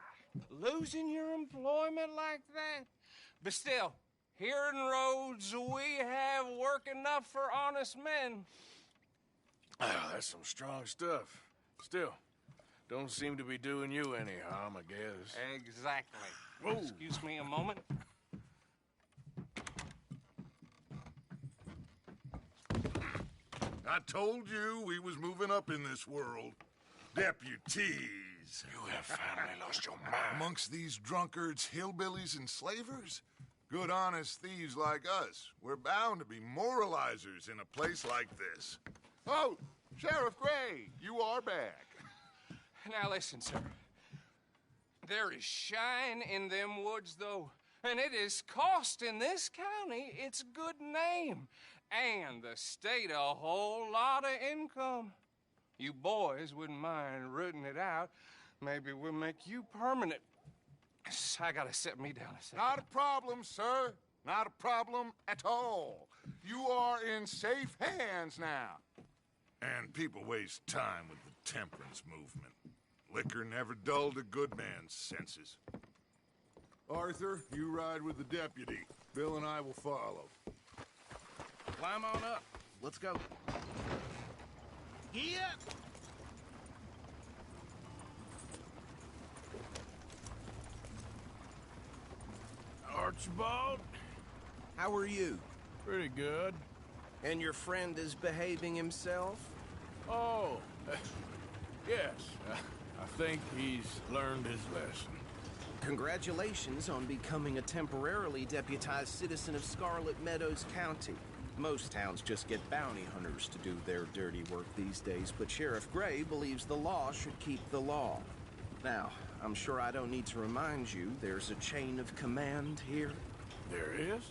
Losing your employment like that. But still, here in Rhodes, we have work enough for honest men. Ah, that's some strong stuff. Still, don't seem to be doing you any harm, I guess. Exactly. Whoa. Excuse me a moment. I told you we was moving up in this world. Deputies. You have finally lost your mind. Amongst these drunkards, hillbillies, and slavers? Good, honest thieves like us. We're bound to be moralizers in a place like this. Oh, Sheriff Gray, you are back. Now listen, sir. There is shine in them woods, though, and it is costing this county its good name and the state a whole lot of income. You boys wouldn't mind rooting it out. Maybe we'll make you permanent. I gotta set me down a second. Not a problem, sir. Not a problem at all. You are in safe hands now. And people waste time with the temperance movement. Liquor never dulled a good man's senses. Arthur, you ride with the deputy. Bill and I will follow. Climb on up. Let's go. Yeah. Archibald? How are you? Pretty good. And your friend is behaving himself? Oh, yes. I think he's learned his lesson. Congratulations on becoming a temporarily deputized citizen of Scarlet Meadows County. Most towns just get bounty hunters to do their dirty work these days, but Sheriff Gray believes the law should keep the law. Now, I'm sure I don't need to remind you there's a chain of command here. There is?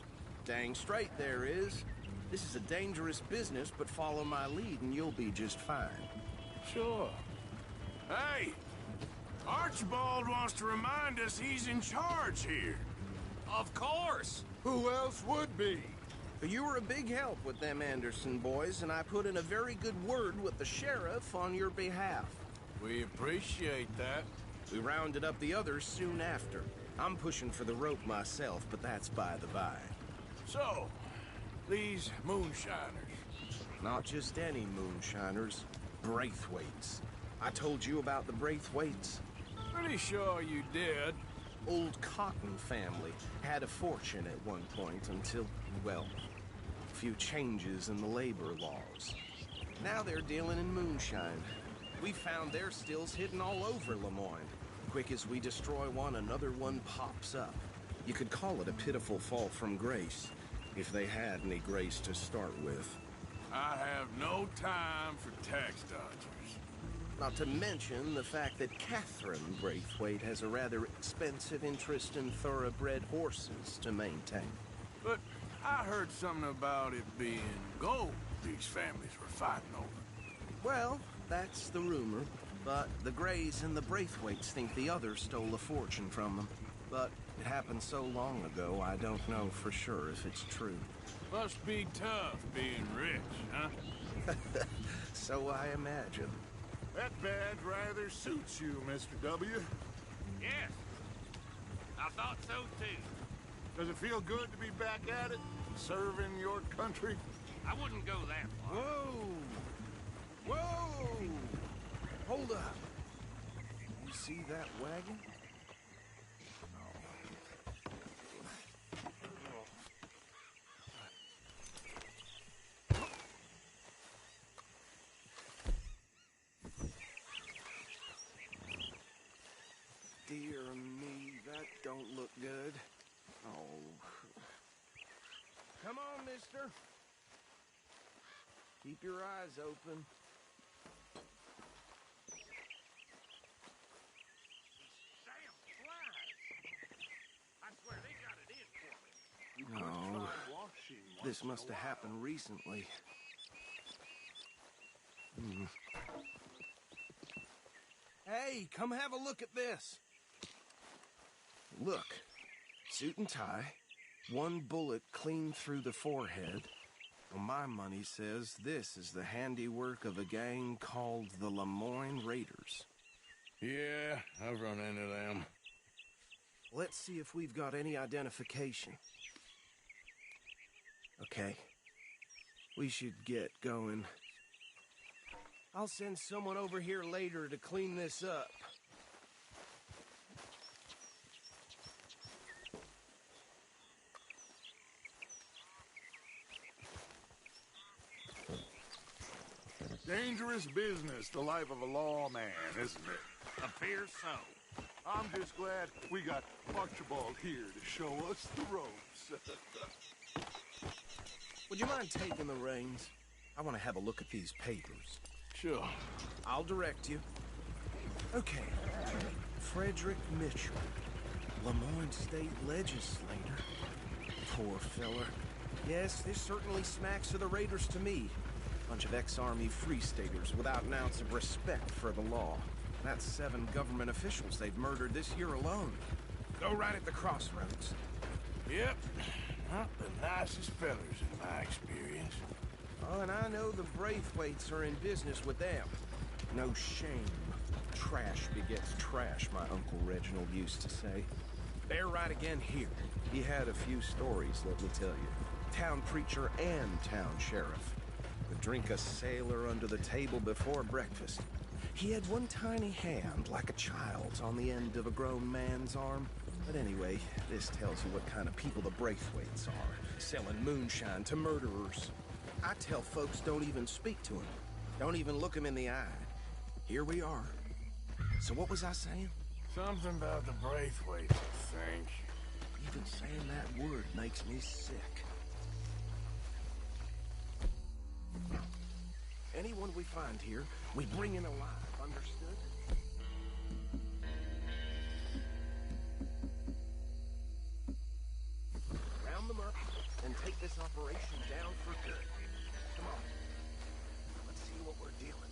Dang straight there is. This is a dangerous business, but follow my lead and you'll be just fine. Sure. Hey! Archibald wants to remind us he's in charge here. Of course! Who else would be? You were a big help with them Anderson boys, and I put in a very good word with the sheriff on your behalf. We appreciate that. We rounded up the others soon after. I'm pushing for the rope myself, but that's by the by. So, these moonshiners. Not just any moonshiners, Braithwaites. I told you about the Braithwaites. Pretty sure you did. Old Cotton family had a fortune at one point until, well, a few changes in the labor laws. Now they're dealing in moonshine. We found their stills hidden all over Lemoyne. Quick as we destroy one, another one pops up. You could call it a pitiful fall from grace, if they had any grace to start with. I have no time for tax dodgers. Not to mention the fact that Catherine Braithwaite has a rather expensive interest in thoroughbred horses to maintain. But I heard something about it being gold these families were fighting over. Well, that's the rumor. But the Grays and the Braithwaites think the others stole a fortune from them. But it happened so long ago, I don't know for sure if it's true. Must be tough being rich, huh? So I imagine. That badge rather suits you, Mr. W. Yes. I thought so, too. Does it feel good to be back at it? Serving your country? I wouldn't go that far. Whoa! Whoa! Hold up. You see that wagon? Dear me, that don't look good. Oh. Come on, mister. Keep your eyes open. Oh, this must have happened recently. Hey, come have a look at this. Look, suit and tie, one bullet clean through the forehead. Well, my money says this is the handiwork of a gang called the Lemoyne Raiders. Yeah, I've run into them. Let's see if we've got any identification. Okay. We should get going. I'll send someone over here later to clean this up. Dangerous business, the life of a lawman, isn't it? Appears so. I'm just glad we got Archibald here to show us the ropes. Would you mind taking the reins? I want to have a look at these papers. Sure. I'll direct you. Okay. Frederick Mitchell, Lemoyne State Legislator. Poor feller. Yes, this certainly smacks of the Raiders to me. Bunch of ex-Army Free Staters without an ounce of respect for the law. That's 7 government officials they've murdered this year alone. Go right at the crossroads. Yep. Not the nicest fellers in my experience. Oh, and I know the Braithwaites are in business with them. No shame. Trash begets trash, my Uncle Reginald used to say. They're right again here. He had a few stories, let me tell you. Town preacher and town sheriff. Would drink a sailor under the table before breakfast. He had one tiny hand, like a child's, on the end of a grown man's arm. But anyway, this tells you what kind of people the Braithwaites are, selling moonshine to murderers. I tell folks don't even speak to him. Don't even look him in the eye. Here we are. So what was I saying? Something about the Braithwaites, I think. Even saying that word makes me sick. Anyone we find here, we bring in alive, understood? Round them up and take this operation down for good. Come on. Let's see what we're dealing with.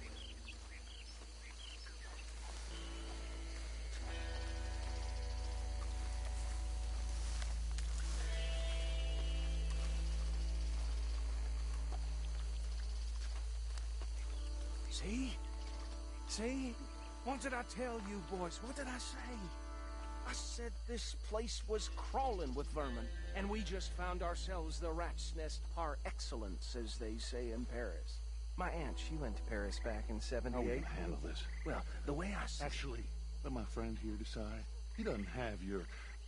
See? See? What did I tell you, boys? What did I say? I said this place was crawling with vermin, and we just found ourselves the rat's nest par excellence, as they say in Paris. My aunt, she went to Paris back in '78. How are we gonna handle this? Well, the way I see Actually, let my friend here decide. He doesn't have your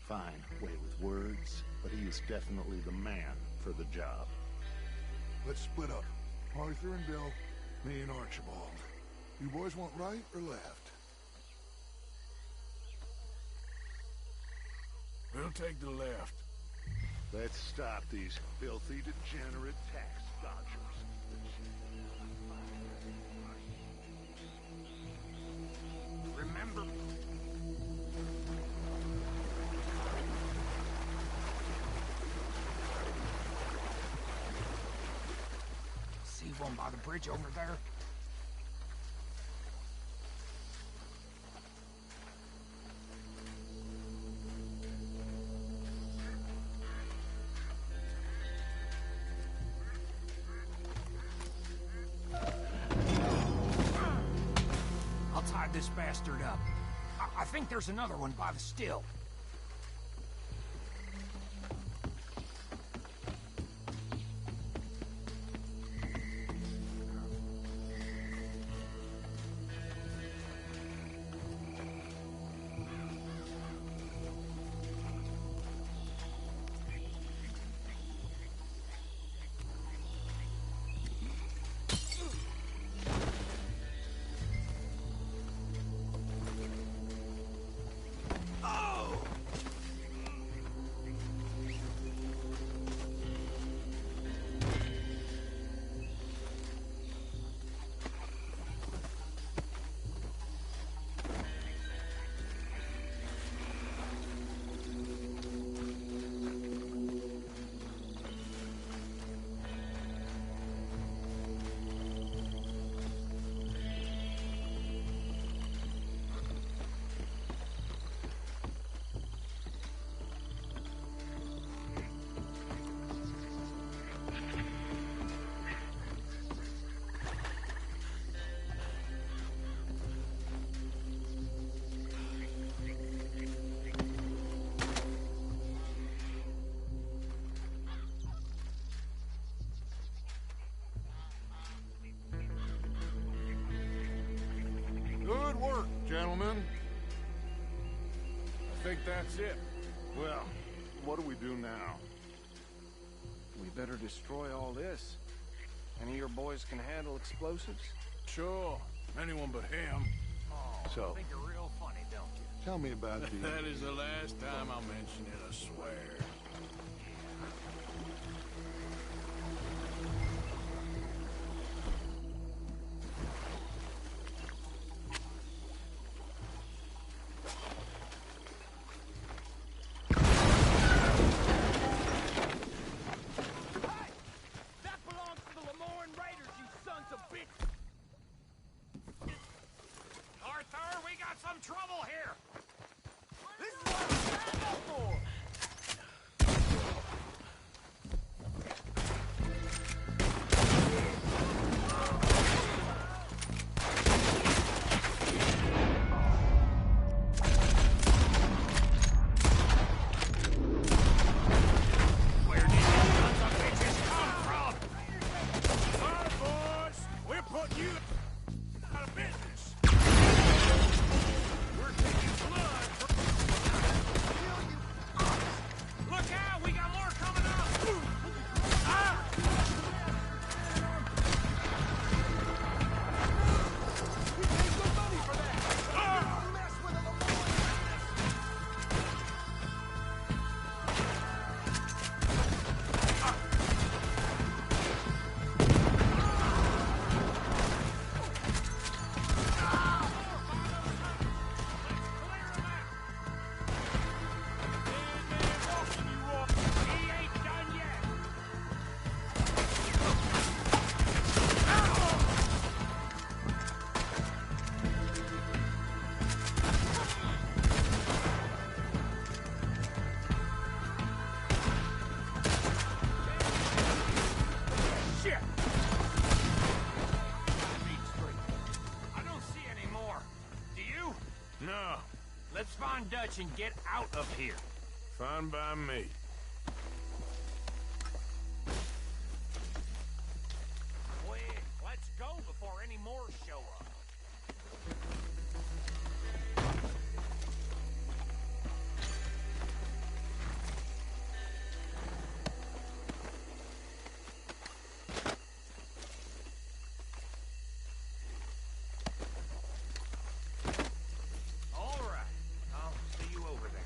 fine way with words, but he is definitely the man for the job. Let's split up. Arthur and Bill, me and Archibald. You boys want right or left? We'll take the left. Let's stop these filthy, degenerate tax dodgers. Remember... See one by the bridge over there? I'll tie this bastard up. I think there's another one by the still. Oh! gentlemen? I think that's it. Well, what do we do now? We better destroy all this. Any of your boys can handle explosives? Sure. Anyone but him. So, I think you're real funny, don't you? tell me about the... That is the last time I'll mention it, I swear. Trouble here! This is what I'm signed up for! Where did you sons of bitches come from? Sorry, boys. We're putting you out of business. We're taking blood from... Look out! We got more coming up! Ah! We paid good money for that! Ah! Don't mess with it, Shit! I don't see any more. Do you? No. Let's find Dutch and get out of here. Fine by me. Quick, let's go before any more show up. All right, I'll see you over there.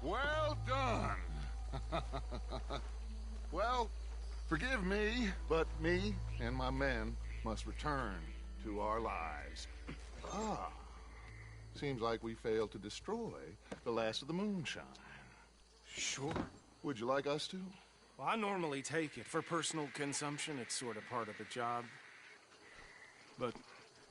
Well done! Well, forgive me, but me and my men must return to our lives. Ah, seems like we failed to destroy the last of the moonshine. Sure. Would you like us to? Well, I normally take it. For personal consumption, it's sort of part of the job. But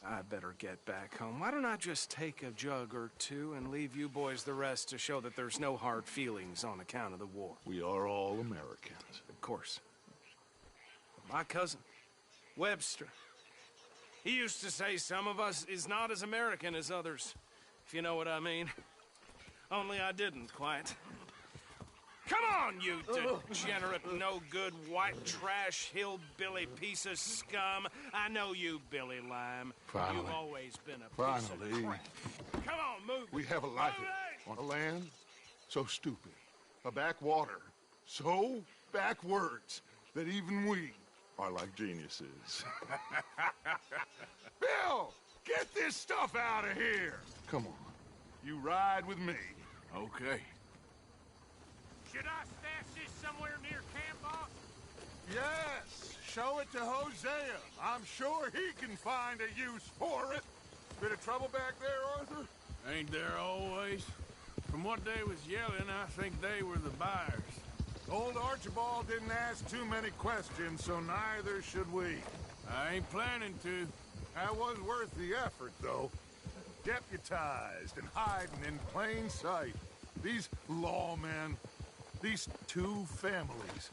I better get back home. Why don't I just take a jug or two and leave you boys the rest to show that there's no hard feelings on account of the war? We are all Americans. Of course. My cousin, Webster, he used to say some of us is not as American as others, if you know what I mean. Only I didn't quite. Come on, you degenerate, no-good, white trash, hillbilly piece of scum. I know you, Billy Lime. Finally. You've always been a piece of crap. Come on, move. We have a life here on a land so stupid, a backwater so backwards that even we are like geniuses. Bill, get this stuff out of here. Come on, you ride with me. Okay. Should I stash this somewhere near camp, boss? Yes, show it to Hosea. I'm sure he can find a use for it. Bit of trouble back there, Arthur? Ain't there always? From what they was yelling, I think they were the buyers. Old Archibald didn't ask too many questions, so neither should we. I ain't planning to. That was worth the effort, though. Deputized and hiding in plain sight. These lawmen, these two families.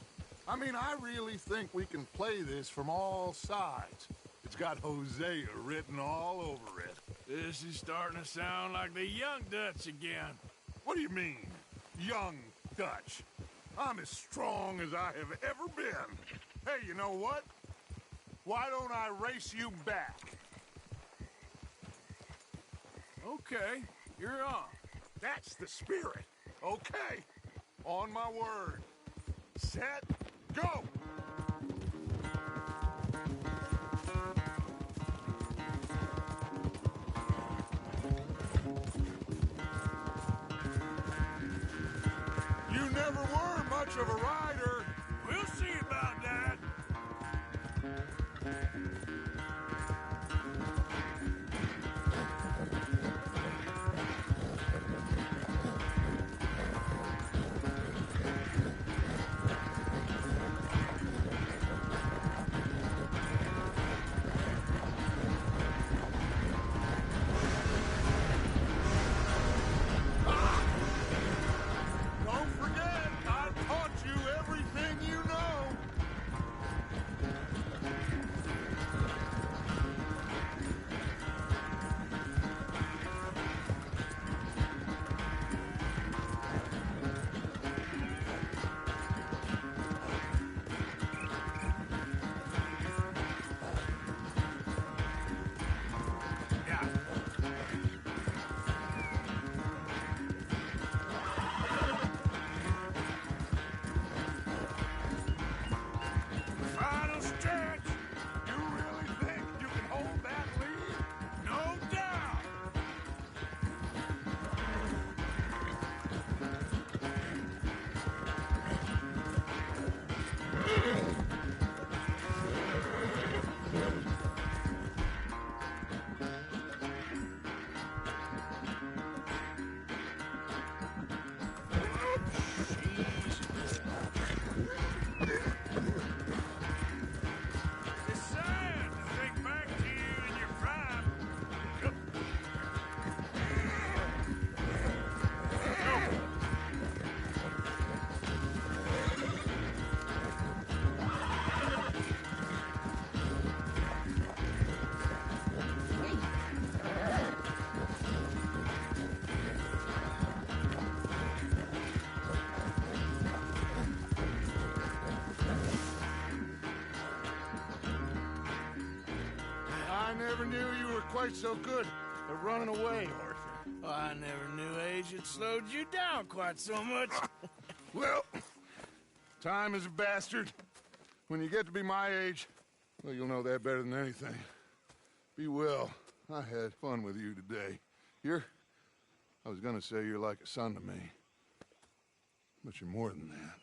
I mean, I really think we can play this from all sides. It's got Hosea written all over it. This is starting to sound like the Young Dutch again. What do you mean, Young Dutch? I'm as strong as I have ever been. Hey, you know what? Why don't I race you back? Okay, you're on. That's the spirit. Okay, on my word. Set, go! You never were much of a rider. We'll see about that. Don't forget, I taught you everything you know. Final stretch. You really think you can hold that lead? No doubt. It's sad to think back to you in your prime. I never knew you were quite so good at running away, Arthur. I never knew age had slowed you down quite so much. Well, time is a bastard. When you get to be my age, well, you'll know that better than anything. Be well. I had fun with you today. I was gonna say you're like a son to me. But you're more than that.